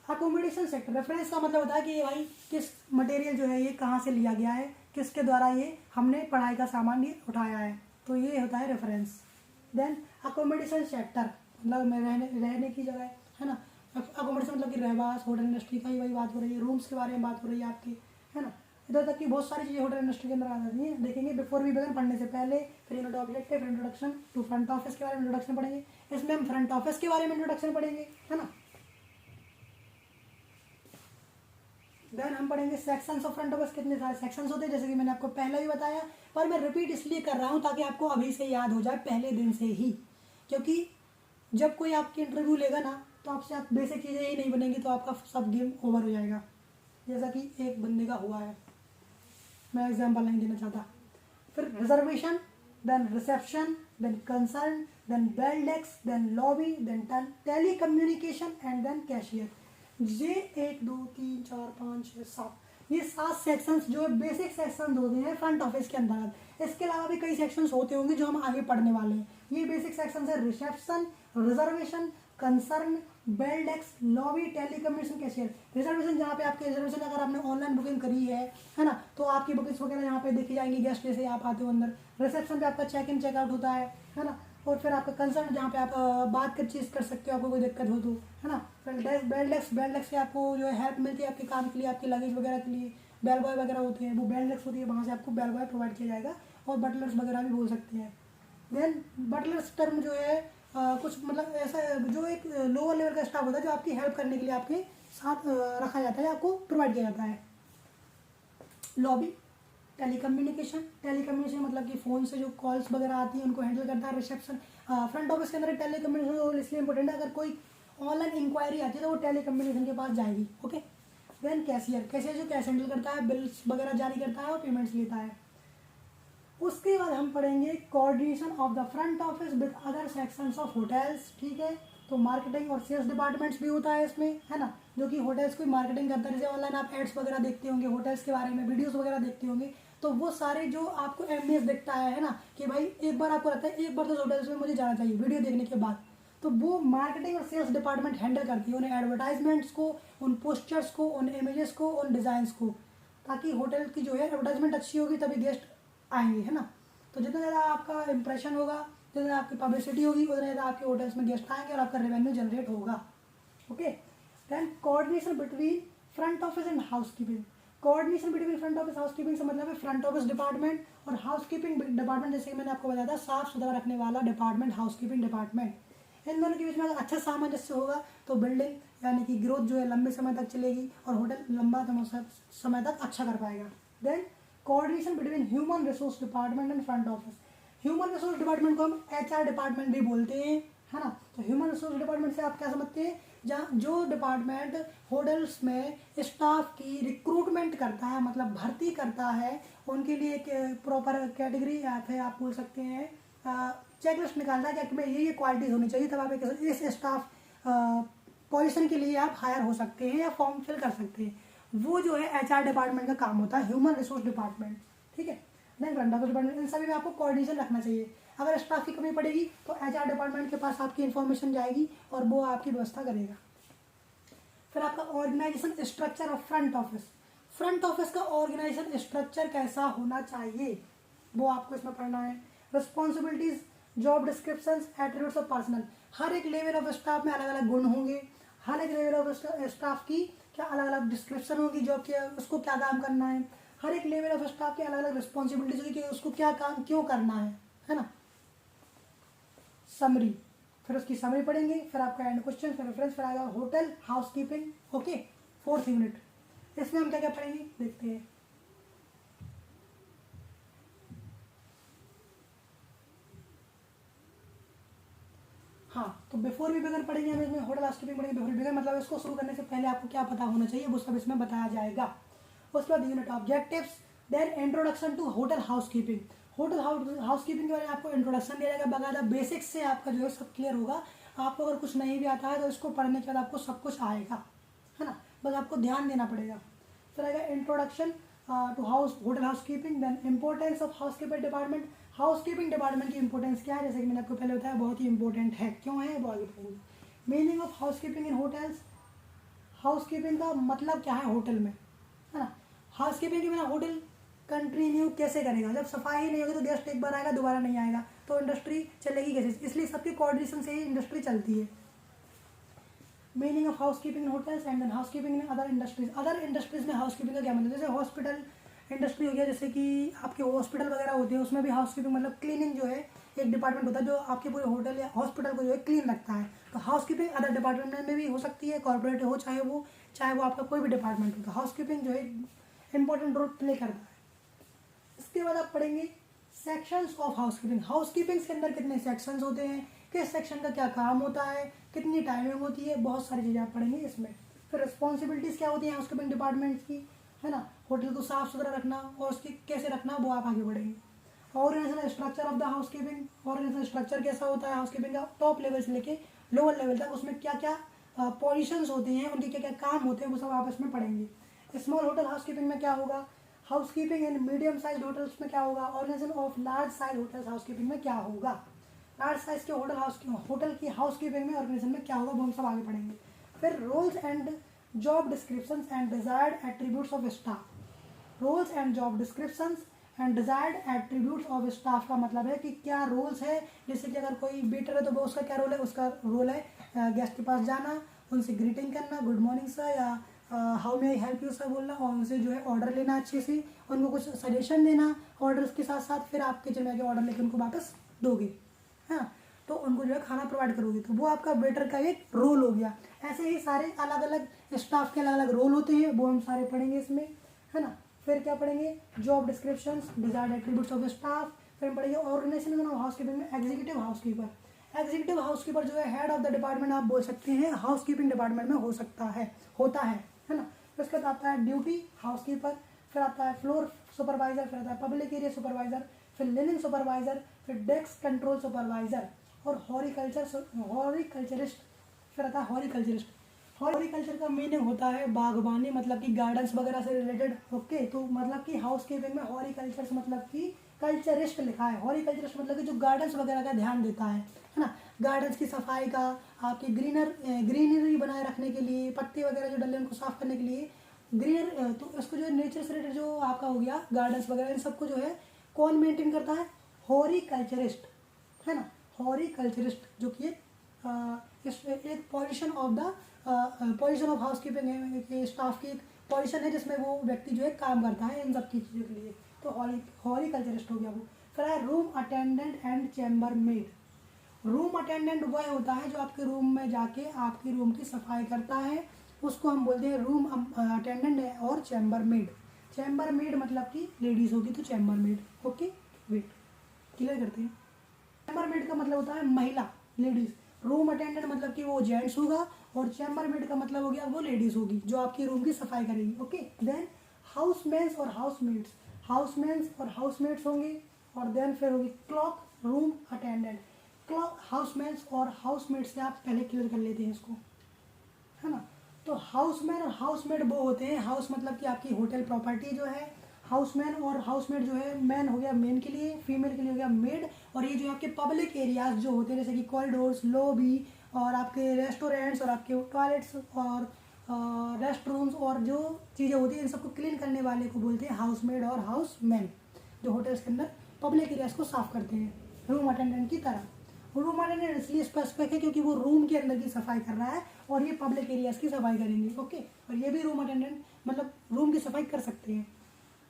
अकोमोडेशन सेक्टर, रेफरेंस का मतलब होता है कि भाई किस मटेरियल जो है ये कहाँ से लिया गया है, किसके द्वारा ये हमने पढ़ाई का सामान ये उठाया है, तो ये होता है रेफरेंस। देन अकोमोडेशन सेक्टर, मतलब रहने की जगह, है ना। अकोमोडेशन मतलब कि रहवास, होटल इंडस्ट्री का ही वही बात हो रही है, रूम्स के बारे में बात हो रही है आपकी, है ना। इधर तक की बहुत सारी चीज़ें होटल इंडस्ट्री के अंदर आ जाती हैं, देखेंगे बिफोर वी बिगिन पढ़ने से पहले। फिर यूनिट ऑब्जेक्टिव, फिर इंट्रोडक्शन टू फ्रंट ऑफिस के बारे में इंट्रोडक्शन पढ़ेंगे, इसमें हम फ्रंट ऑफिस के बारे में इंट्रोडक्शन पढ़ेंगे, है ना। देन हम पढ़ेंगे सेक्शंस ऑफ फ्रंट ऑफिस, कितने सारे सेक्शंस होते हैं, जैसे कि मैंने आपको पहले भी बताया, पर मैं रिपीट इसलिए कर रहा हूँ ताकि आपको अभी से याद हो जाए पहले दिन से ही, क्योंकि जब कोई आपकी इंटरव्यू लेगा ना तो आपसे आप बेसिक चीज़ें ही नहीं बनेंगी तो आपका सब गेम ओवर हो जाएगा, जैसा कि एक बंदे का हुआ है, मैं एग्जाम्पल नहीं देना चाहता। फिर reservation, then reception, then concierge, then bell desk, then lobby, then telecommunication and then cashier. ये 1 2 3 4 5 6 7, ये 7 सेक्शंस जो है बेसिक सेक्शंस होते हैं फ्रंट ऑफिस के अंतर्गत। इसके अलावा भी कई सेक्शंस होते होंगे जो हम आगे पढ़ने वाले हैं। ये बेसिक सेक्शंस है reception, reservation, concierge, bell desk, lobby, telecommunication, cashier. Reservation जहाँ पे आपके रिजर्वेशन अगर आपने ऑनलाइन बुकिंग करी है ना, तो आपकी बुकिंग्स वगैरह यहाँ पे देखी जाएंगी गेस्ट जैसे आप आते हो अंदर। रिसेप्शन पे आपका चेक इन चेकआउट होता है ना। और फिर आपका कंसर्न जहाँ पे आप बात कर चीज़ कर सकते हो, आपको कोई दिक्कत हो तो, है ना। फिर बेल डेस्क से आपको जो है हेल्प मिलती है आपके काम के लिए, आपके लगेज वगैरह के लिए। बेल बॉय वगैरह होते हैं, वो बेल डेस्क होती है, वहाँ से आपको बेल बॉय प्रोवाइड किया जाएगा, और बटलर्स वगैरह भी बोल सकते हैं। देन बटलर्स टर्म जो है कुछ मतलब ऐसा जो एक लोअर लेवल का स्टाफ होता है जो आपकी हेल्प करने के लिए आपके साथ रखा जाता है, आपको प्रोवाइड किया जाता है। लॉबी, टेलीकम्युनिकेशन मतलब कि फ़ोन से जो कॉल्स वगैरह आती हैं उनको हैंडल करता है। रिसेप्शन, फ्रंट ऑफिस के अंदर टेलीकम्युनिकेशन रोल इसलिए इंपॉर्टेंट है, अगर कोई ऑनलाइन इंक्वायरी आती है तो वो टेलीकम्युनिकेशन के पास जाएगी। ओके, देन कैशियर जो कैश हैंडल करता है, बिल्स वगैरह जारी करता है और पेमेंट्स लेता है। उसके बाद हम पढ़ेंगे coordination of the front office with other sections of hotels, ठीक है। तो मार्केटिंग और सेल्स डिपार्टमेंट्स भी होता है इसमें, है ना, जो कि होटल्स की मार्केटिंग करता है। जैसे ऑनलाइन आप एड्स वगैरह देखते होंगे होटल्स के बारे में, वीडियोस वगैरह देखते होंगे, तो वो सारे जो आपको एमबीएस दिखता है ना, कि भाई एक बार आपको लगता है एक बार तो होटल्स में मुझे जाना चाहिए वीडियो देखने के बाद, तो वो मार्केटिंग और सेल्स डिपार्टमेंट हैंडल करती है उन एडवर्टाइजमेंट्स को, उन पोस्टर्स को, उन इमेजेस को, उन डिज़ाइंस को, ताकि होटल की जो है एडवर्टाइजमेंट अच्छी होगी तभी गेस्ट आएंगे, है ना। तो जितना ज़्यादा आपका इंप्रेशन होगा, जितना ज़्यादा आपकी पब्लिसिटी होगी, उतना ज़्यादा आपके होटल्स में गेस्ट आएंगे और आपका रेवेन्यू जनरेट होगा। Okay, then coordination between front office and housekeeping. Coordination between front office housekeeping से मतलब है फ्रंट ऑफिस डिपार्टमेंट और हाउस कीपिंग डिपार्टमेंट, जैसे कि मैंने आपको बताया था साफ सुथरा रखने वाला डिपार्टमेंट हाउस कीपिंग डिपार्टमेंट। इन दोनों के बीच में अगर अच्छा सामंजस्य होगा तो बिल्डिंग यानी कि ग्रोथ जो है लंबे समय तक चलेगी और होटल लंबा समय तक अच्छा कर पाएगा। Then coordination between human resource department and front office. Human resource department को हम HR डिपार्टमेंट भी बोलते हैं, है ना। तो ह्यूमन रिसोर्स डिपार्टमेंट से आप क्या समझते हैं, जहाँ जो डिपार्टमेंट होटल्स में स्टाफ की रिक्रूटमेंट करता है, मतलब भर्ती करता है, उनके लिए एक प्रॉपर कैटेगरी या फिर आप बोल सकते हैं चेकलिस्ट निकालना है कि ये क्वालिटीज होनी चाहिए, तब आप इस स्टाफ पोजीशन के लिए आप हायर हो सकते हैं या फॉर्म फिल कर सकते हैं। वो जो है HR डिपार्टमेंट का काम होता है, ह्यूमन रिसोर्स डिपार्टमेंट, ठीक है। देन फ्रंट ऑफिस डिपार्टमेंट, इन सभी में आपको कोऑर्डिनेशन रखना चाहिए। अगर स्टाफ की कमी पड़ेगी तो HR डिपार्टमेंट के पास आपकी इन्फॉर्मेशन जाएगी और वो आपकी व्यवस्था करेगा। फिर आपका organisation structure of front office. Front office का ऑर्गेनाइजेशन स्ट्रक्चर कैसा होना चाहिए वो आपको इसमें पढ़ना है। Responsibilities, job descriptions, attributes of personal. हर एक लेवल ऑफ स्टाफ में अलग अलग गुण होंगे, हर एक लेवल ऑफ स्टाफ की क्या अलग अलग डिस्क्रिप्शन होगी, जॉब की उसको क्या काम करना है। हर एक लेवल ऑफ स्टाफ की अलग अलग रिस्पॉन्सिबिलिटीज होगी कि उसको क्या काम क्यों करना है ना। समरी, फिर उसकी समरी पढ़ेंगे, फिर आपका एंड क्वेश्चन, फिर रेफरेंस, फिर आएगा hotel house keeping. Okay, 4th unit. इसमें हम क्या क्या पढ़ेंगे देखते हैं। हाँ, तो बिफोर वी बिगिन पढ़ेंगे हम इसमें, होटल हाउस कीपिंग पढ़ेंगे। बिफोर वी बिगिन मतलब इसको शुरू करने से पहले आपको क्या पता होना चाहिए वो सब इसमें बताया जाएगा। उसके बाद unit objectives, then introduction to hotel housekeeping. Hotel housekeeping के बारे में आपको इंट्रोडक्शन दिया जाएगा, बकायदा बेसिक्स से आपका जो है सब क्लियर होगा। आपको अगर कुछ नहीं भी आता है तो इसको पढ़ने के बाद आपको सब कुछ आएगा, है ना, बस आपको ध्यान देना पड़ेगा। फिर आएगा introduction to hotel housekeeping, then importance of housekeeping department. Housekeeping department की इंपॉर्टेंस क्या है, जैसे कि मैंने आपको पहले बताया बहुत ही इंपॉर्टेंट है, क्यों है वो आगे बताएंगे। Meaning of housekeeping in hotels. Housekeeping का मतलब क्या है होटल में, है ना। हाउस कीपिंग के बिना होटल कंटिन्यू कैसे करेगा, जब सफाई नहीं होगी तो गेस्ट एक बार आएगा दोबारा नहीं आएगा, तो इंडस्ट्री चलेगी कैसे, इसलिए सबके कोऑर्डिनेशन से ही इंडस्ट्री चलती है। Meaning of housekeeping in hotels and then housekeeping in other industries. Other industries में हाउस कीपिंग का क्या मतलब, जैसे हॉस्पिटल इंडस्ट्री हो गया, जैसे कि आपके हॉस्पिटल वगैरह होते हैं, उसमें भी हाउस कीपिंग मतलब क्लीनिंग जो है एक डिपार्टमेंट होता है जो आपके पूरे होटल या हॉस्पिटल को जो है क्लीन रखता है। तो हाउस कीपिंग अदर डिपार्टमेंट में भी हो सकती है, कॉर्पोरेट हो चाहे वो आपका कोई भी डिपार्टमेंट हो, तो हाउस कीपिंग जो है इंपॉर्टेंट रोल प्ले करता है। इसके बाद आप पढ़ेंगे sections of house keeping. House keeping के अंदर कितने सेक्शंस होते हैं, किस सेक्शन का क्या काम होता है, कितनी टाइमिंग होती है, बहुत सारी चीज़ें आप पढ़ेंगे इसमें। फिर रिस्पॉन्सिबिलिटीज़ क्या होती हैं हाउस कीपिंग डिपार्टमेंट की, है ना, होटल को साफ सुथरा रखना और उसकी कैसे रखना वो आप आगे बढ़ेंगे। Organisational structure of the housekeeping. Organisational structure कैसा होता है हाउस कीपिंग का, टॉप लेवल से लेके लोअर लेवल तक, उसमें क्या क्या पोजिशंस होती हैं, उनके क्या क्या काम होते हैं, वो सब आप इसमें पढ़ेंगे। स्मॉल होटल हाउस कीपिंग में क्या होगा, housekeeping in medium size hotels में क्या होगा, organisation of large size hotels housekeeping में क्या होगा, लार्ज साइज के होटल की हाउस कीपिंग में ऑर्गेनाइजेशन में क्या होगा, वो हम सब आगे पढ़ेंगे। फिर roles and job descriptions and desired attributes of staff. Roles and job descriptions and desired attributes of staff का मतलब है कि क्या रोल्स है, जैसे कि अगर कोई वेटर है तो वो उसका क्या रोल है, उसका रोल है गेस्ट के पास जाना, उनसे ग्रीटिंग करना, गुड मॉर्निंग सर या how may I help you sir बोलना, और उनसे जो है ऑर्डर लेना अच्छे से, उनको कुछ सजेशन देना ऑर्डर्स के साथ साथ, फिर आप किचन में आके ऑर्डर लेकर उनको वापस दोगे, हाँ, तो उनको जो है खाना प्रोवाइड करोगे, तो वो आपका वेटर का एक रोल हो गया। ऐसे ही सारे अलग अलग स्टाफ के अलग अलग रोल होते हैं, वो हम सारे पढ़ेंगे इसमें, है ना। फिर क्या पढ़ेंगे, job descriptions, desired attributes of staff. फिर हम पढ़ेंगे ऑर्गेनाइजेशन ऑफ हाउस कीपिंग में executive house keeper. Executive house keeper जो है हेड ऑफ द डिपार्टमेंट आप बोल सकते हैं, हाउस कीपिंग डिपार्टमेंट में होता है ना। फिर उसके बाद आता है ड्यूटी हाउस कीपर, फिर आता है फ्लोर सुपरवाइजर, फिर आता है पब्लिक एरिया सुपरवाइजर, फिर लिनिंग सुपरवाइजर, फिर डेस्क कंट्रोल सुपरवाइजर और हॉरिकल्चरिस्ट, फिर आता है हॉरिकल्चरिस्ट। हॉरिकल्चर का मीनिंग होता है बागवानी, मतलब कि गार्डन्स वगैरह से रिलेटेड। ओके, तो मतलब कि हाउस कीपिंग में हॉरिकल्चर मतलब कि कल्चरिस्ट लिखा है। हॉरिकल्चरिस्ट मतलब कि जो गार्डन्स वगैरह का ध्यान देता है ना, गार्डन्स की सफाई का, आपकी ग्रीनरी बनाए रखने के लिए, पत्ते वगैरह जो डले उनको साफ करने के लिए तो इसको जो है नेचर से रिलेटेड जो आपका हो गया गार्डन्स वगैरह, इन सबको जो है कौन मेंटेन करता है, हॉरिकल्चरिस्ट, है ना, हॉरिकल्चरिस्ट, जो कि एक position of the position of housekeeping के स्टाफ की एक पोजीशन है जिसमें वो व्यक्ति जो है काम करता है इन सब की चीज़ों के लिए, तो हॉरिकल्चरिस्ट हो गया वो। फिर है room attendant and chamber made. Room attendant वह होता है जो आपके रूम में जाके आपके रूम की सफाई करता है, उसको हम बोलते हैं रूम अटेंडेंट और चैम्बर मेड। चैम्बर मेड मतलब कि लेडीज़ होगी तो chambermaid, okay wait clear करते हैं। चैम्बर मेड का मतलब होता है महिला, लेडीज़। रूम अटेंडेंट मतलब कि वो जेंट्स होगा और चैम्बर मेड का मतलब हो गया वो लेडीज़ होगी जो आपकी रूम की सफाई करेगी, ओके। देन हाउसमेन्स और हाउसमेट्स, हाउसमेन्स और हाउसमेट्स होंगे। और देन फिर होगी क्लॉक रूम अटेंडेंट। क्लॉक हाउसमेन्स और हाउसमेट से आप पहले क्लियर कर लेते हैं इसको, है ना। तो हाउसमैन और हाउसमेट वो होते हैं, हाउस मतलब कि आपकी होटल प्रॉपर्टी जो है, हाउसमैन और हाउसमेट जो है, मैन हो गया मेन के लिए, फीमेल के लिए हो गया मेड। और ये जो आपके पब्लिक एरियाज जो होते हैं जैसे कि कॉरिडोर्स, लॉबी और आपके रेस्टोरेंट्स और आपके टॉयलेट्स और रेस्ट रूम्स और जो चीज़ें होती हैं इन सबको क्लीन करने वाले को बोलते हैं हाउसमेड और हाउसमैन, जो होटल्स के अंदर पब्लिक एरियाज को साफ करते हैं रूम अटेंडेंट की तरह। रूम अटेंडेंट इसलिए स्पेसिफिक है क्योंकि वो रूम के अंदर की सफाई कर रहा है और ये पब्लिक एरियाज की सफाई करेंगे, ओके। और ये भी रूम अटेंडेंट मतलब रूम की सफाई कर सकते हैं।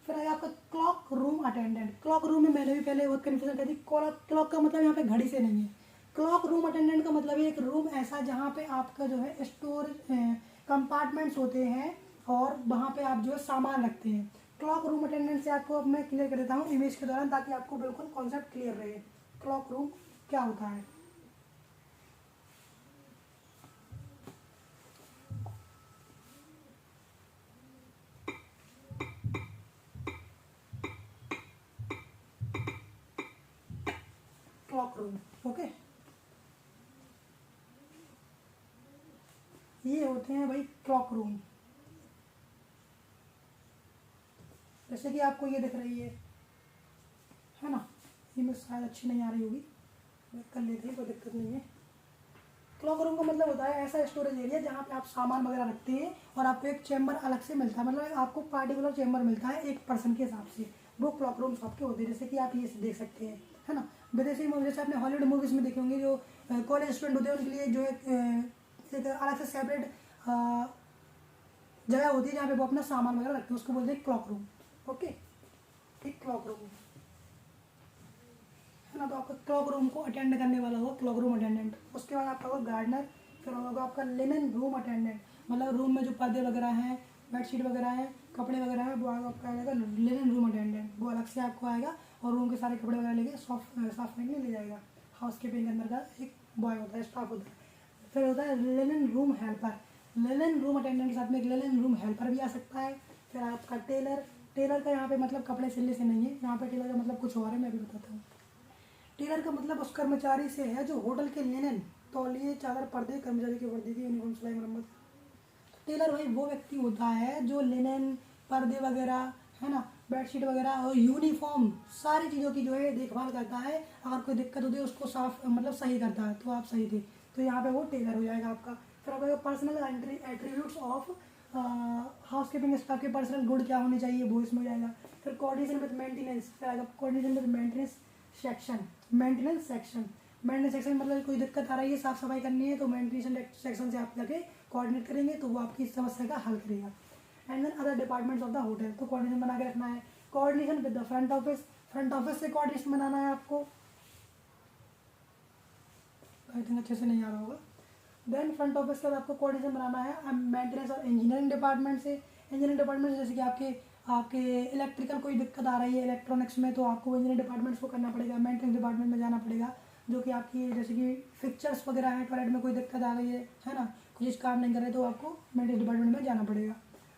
फिर आया आपका clock room attendant. Clock room में मैंने भी पहले बहुत कन्फ्यूजन कर दी, क्लॉक का मतलब यहाँ पे घड़ी से नहीं है। क्लॉक रूम अटेंडेंट का मतलब है एक रूम ऐसा जहाँ पे आपका जो है स्टोरेज कंपार्टमेंट्स होते हैं और वहाँ पे आप जो है सामान रखते हैं। क्लॉक रूम अटेंडेंट से आपको अब मैं क्लियर कर देता हूँ इमेज के दौरान ताकि आपको बिल्कुल कॉन्सेप्ट क्लियर रहे क्लॉक रूम क्या होता है। Clock room, okay. ये होते हैं भाई क्लॉक रूम, जैसे कि आपको ये दिख रही है ना, ये मैं शायद अच्छी नहीं आ रही होगी, मैं कर लेते हैं कोई दिक्कत नहीं है। क्लॉक रूम का मतलब होता है ऐसा स्टोरेज एरिया जहाँ पे आप सामान वगैरह रखते हैं और आपको एक चैम्बर अलग से मिलता है, मतलब आपको पार्टिकुलर चैम्बर मिलता है एक पर्सन के हिसाब से, वो क्लॉक रूम्स आपके होते हैं। जैसे कि आप ये देख सकते हैं, है ना, विदेशी मूवी जैसे आपने हॉलीवुड मूवीज़ में देखे होंगे जो कॉलेज स्टूडेंट होते हैं उनके लिए जो एक अलग से सेपरेट जगह होती है जहाँ पे वो अपना सामान वगैरह रखते हैं, उसको बोलते हैं क्लॉक रूम, ओके। एक क्लॉक रूम है ना, तो आपका क्लॉक रूम को अटेंड करने वाला होगा क्लॉक रूम अटेंडेंट। उसके बाद आपका होगा गार्डनर, फिर होगा आपका लिनन रूम अटेंडेंट, मतलब रूम में जो पर्दे वगैरह हैं, बेडशीट वगैरह हैं, कपड़े वगैरह हैं, वो आपका आएगा लिनन रूम अटेंडेंट, वो अलग से आपको आएगा और रूम के सारे कपड़े वगैरह लेके साफ करने के लिए ले जाएगा। हाउस कीपिंग के अंदर का एक बॉय होता है, स्टाफ होता है। फिर होता है linen room helper, linen room attendant के साथ में एक लिनन रूम हेल्पर भी आ सकता है। फिर आपका टेलर, टेलर का यहाँ पे मतलब कपड़े सिलने से नहीं है, यहाँ पे टेलर का मतलब कुछ और है, मैं भी बताता हूँ। टेलर का मतलब उस कर्मचारी से है जो होटल के लिनन, तौलिए, चादर, पर्दे, कर्मचारी की वर्दी की यूनिफॉर्म सिलाई मरम्मत। टेलर भाई वो व्यक्ति होता है जो लिनन, पर्दे वगैरह, है ना, बेडशीट वगैरह और यूनिफॉर्म सारी चीज़ों की जो है देखभाल करता है। अगर कोई दिक्कत होती है उसको साफ मतलब सही करता है, तो आप सही थे, तो यहाँ पे वो टेलर हो जाएगा आपका। फिर आपका personal attributes of house keeping staff के पर्सनल गुड क्या होने चाहिए वो इसमें हो जाएगा। फिर कोऑर्डिनेशन विद मेंटेनेंस, फिर आएगा coordination with maintenance section, maintenance section. Maintenance section मतलब कोई दिक्कत आ रही है, साफ सफाई करनी है, तो मेंटेनेंस सेक्शन से आप जाके कोऑर्डिनेट करेंगे तो वो आपकी समस्या का हल करेगा। And then other departments of the hotel, तो कोऑर्डिनेशन बना के रखना है। Coordination with the front office, front office से कोऑर्डिनेशन बनाना है आपको, आई थिंक अच्छे से नहीं आ रहा होगा। देन फ्रंट ऑफिस का आपको कोऑर्डिनेशन बनाना है मेंटेनेंस और इंजीनियरिंग डिपार्टमेंट से। इंजीनियरिंग डिपार्टमेंट जैसे कि आपके आपके इलेक्ट्रिकल कोई दिक्कत आ रही है इलेक्ट्रॉनिक्स में, तो आपको इंजीनियरिंग डिपार्टमेंट्स को करना पड़ेगा, मेंटेनेंस डिपार्टमेंट में जाना पड़ेगा। जो कि आपकी जैसे कि फिक्चर्स वगैरह हैं, टॉयलेट में कोई दिक्कत आ गई है ना, कुछ चीज़ काम नहीं कर रहे तो आपको मेंटेनेंस डिपार्टमेंट में जाना पड़ेगा।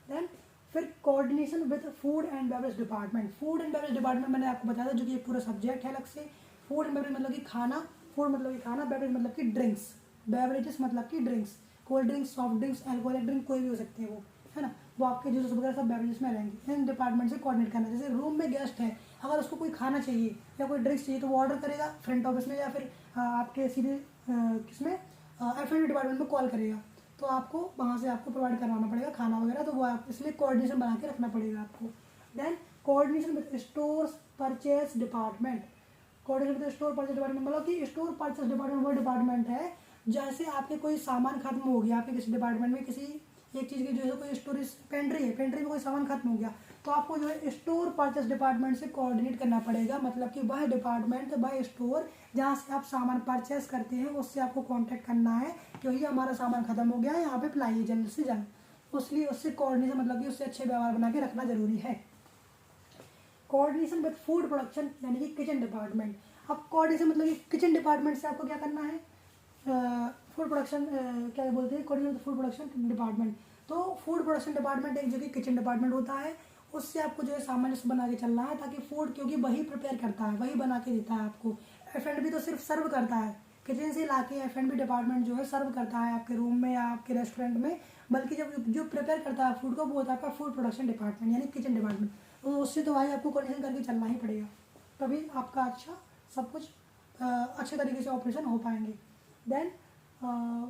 देन फिर coordination with food and beverage department. Food and beverage department मैंने आपको बताया था जो कि एक पूरा सब्जेक्ट है अलग से। फूड एंड बेवरेज मतलब कि खाना, फूड मतलब कि खाना, बेवरेज मतलब कि ड्रिंक्स, बेवरेजेस मतलब कि drinks, cold drinks, soft drinks, alcoholic drink कोई भी हो सकती है वो, है ना, वो आपके जूस वगैरह सब बेवरेजेस में रहेंगे। इन डिपार्टमेंट से कोऑर्डिनेट करना, जैसे रूम में गेस्ट है, अगर उसको कोई खाना चाहिए या कोई ड्रिंक्स चाहिए तो वो ऑर्डर करेगा फ्रंट ऑफिस में या फिर आपके सीधे किसमें F&B डिपार्टमेंट में कॉल करेगा, तो आपको वहाँ से आपको प्रोवाइड करवाना पड़ेगा खाना वगैरह, तो वो आप इसलिए कोऑर्डिनेशन बना के रखना पड़ेगा आपको। Then coordination with stores purchase department, coordinate with store purchase department, मतलब कि स्टोर परचेज डिपार्टमेंट वो डिपार्टमेंट है जैसे आपके कोई सामान खत्म हो गया, आपके किसी डिपार्टमेंट में किसी एक चीज़ की जो है कोई स्टोरेज पेंट्री है, पेंट्री में कोई सामान खत्म हो गया, तो आपको जो है स्टोर परचेज डिपार्टमेंट से कोऑर्डिनेट करना पड़ेगा। मतलब कि वह डिपार्टमेंट वह स्टोर जहाँ से आप सामान परचेस करते हैं उससे आपको कांटेक्ट करना है कि भैया हमारा सामान खत्म हो गया है, यहाँ पे लाइए जल्द से जल्द। उसलिए उससे कोऑर्डिनेशन, मतलब कि उससे अच्छे व्यवहार बना के रखना जरूरी है। कोऑर्डिनेशन विद फूड प्रोडक्शन यानी कि किचन डिपार्टमेंट। अब कोऑर्डिनेशन मतलब कि किचन डिपार्टमेंट से आपको क्या करना है, फूड प्रोडक्शन क्या बोलते हैं, कोऑर्डिनेशन फूड प्रोडक्शन डिपार्टमेंट। तो फूड प्रोडक्शन डिपार्टमेंट एक जो कि किचन डिपार्टमेंट होता है, उससे आपको जो है सामंजस्य बना के चलना है ताकि फूड, क्योंकि वही प्रिपेयर करता है, वही बना के देता है आपको। F&B तो सिर्फ सर्व करता है, किचन से ला के F&B डिपार्टमेंट जो है सर्व करता है आपके रूम में या आपके रेस्टोरेंट में, बल्कि जब जो प्रिपेयर करता है फूड को वो होता है आपका फूड प्रोडक्शन डिपार्टमेंट यानी किचन डिपार्टमेंट। तो उससे तो भाई आपको कोऑर्डिनेशन करके चलना ही पड़ेगा, तभी आपका अच्छा सब कुछ अच्छे तरीके से ऑपरेशन हो पाएंगे। Then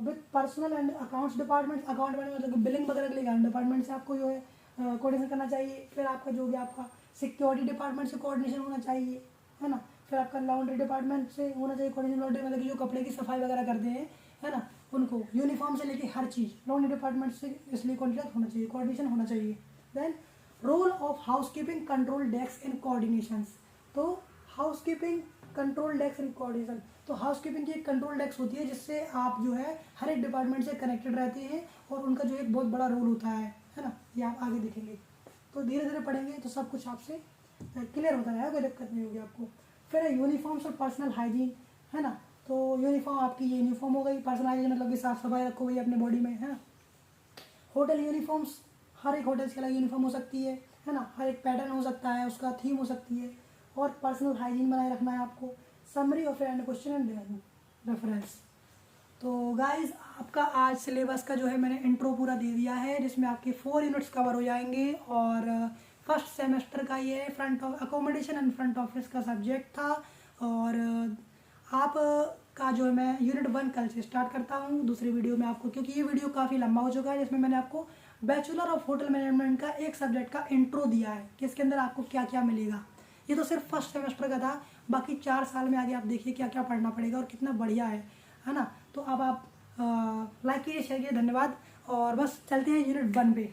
with personnel and accounts department, account में मतलब बिलिंग वगैरह के लिए डिपार्टमेंट से आपको जो है कोऑर्डिनेशन करना चाहिए। फिर आपका जो भी आपका सिक्योरिटी डिपार्टमेंट से कोऑर्डिनेशन होना चाहिए, है ना। फिर आपका लॉन्ड्री डिपार्टमेंट से होना चाहिए कोऑर्डिनेशन। लॉन्ड्री मतलब कि जो कपड़े की सफाई वगैरह करते हैं, है ना, उनको यूनिफॉर्म से लेके हर चीज़ लॉन्ड्री डिपार्टमेंट से इसलिए कॉन्टैक्ट होना चाहिए, कोऑर्डिनेशन होना चाहिए। Then role of housekeeping control desk in coordinations. तो housekeeping control desk in coordination, तो हाउसकीपिंग की एक कंट्रोल डेस्क होती है जिससे आप जो है हर एक डिपार्टमेंट से कनेक्टेड रहते हैं और उनका जो एक बहुत बड़ा रोल होता है ना। ये आप आगे देखेंगे, तो धीरे धीरे पढ़ेंगे तो सब कुछ आपसे क्लियर होता रहेगा, कोई दिक्कत नहीं होगी आपको। फिर है यूनिफॉर्म्स और पर्सनल हाइजीन, है ना। तो यूनिफॉर्म आपकी ये यूनिफॉर्म हो गई, पर्सनल हाइजीन मतलब कि साफ सफाई रखो भाई अपने बॉडी में, है ना। होटल यूनिफॉर्म्स, हर एक होटल की अलग यूनिफॉर्म हो सकती है ना, हर एक पैटर्न हो सकता है, उसका थीम हो सकती है, और पर्सनल हाइजीन बनाए रखना है आपको। समरी और फिर एंड क्वेश्चन एंड रेफरेंस। तो गाइज आपका आज सिलेबस का जो है मैंने इंट्रो पूरा दे दिया है, जिसमें आपके 4 यूनिट्स कवर हो जाएंगे। और फर्स्ट सेमेस्टर का ये front of accommodation and front office का सब्जेक्ट था। और आप का जो है मैं यूनिट 1 कल से स्टार्ट करता हूँ दूसरी वीडियो में आपको, क्योंकि ये वीडियो काफ़ी लंबा हो चुका है, जिसमें मैंने आपको बैचलर ऑफ होटल मैनेजमेंट का एक सब्जेक्ट का इंट्रो दिया है कि इसके अंदर आपको क्या क्या मिलेगा। ये तो सिर्फ फर्स्ट सेमेस्टर का था, बाकी 4 साल में आगे आप देखिए क्या क्या पढ़ना पड़ेगा और कितना बढ़िया है ना। तो अब आप लाइक कीजिए, शेयर कीजिए, धन्यवाद। और बस चलते हैं यूनिट 1 पे।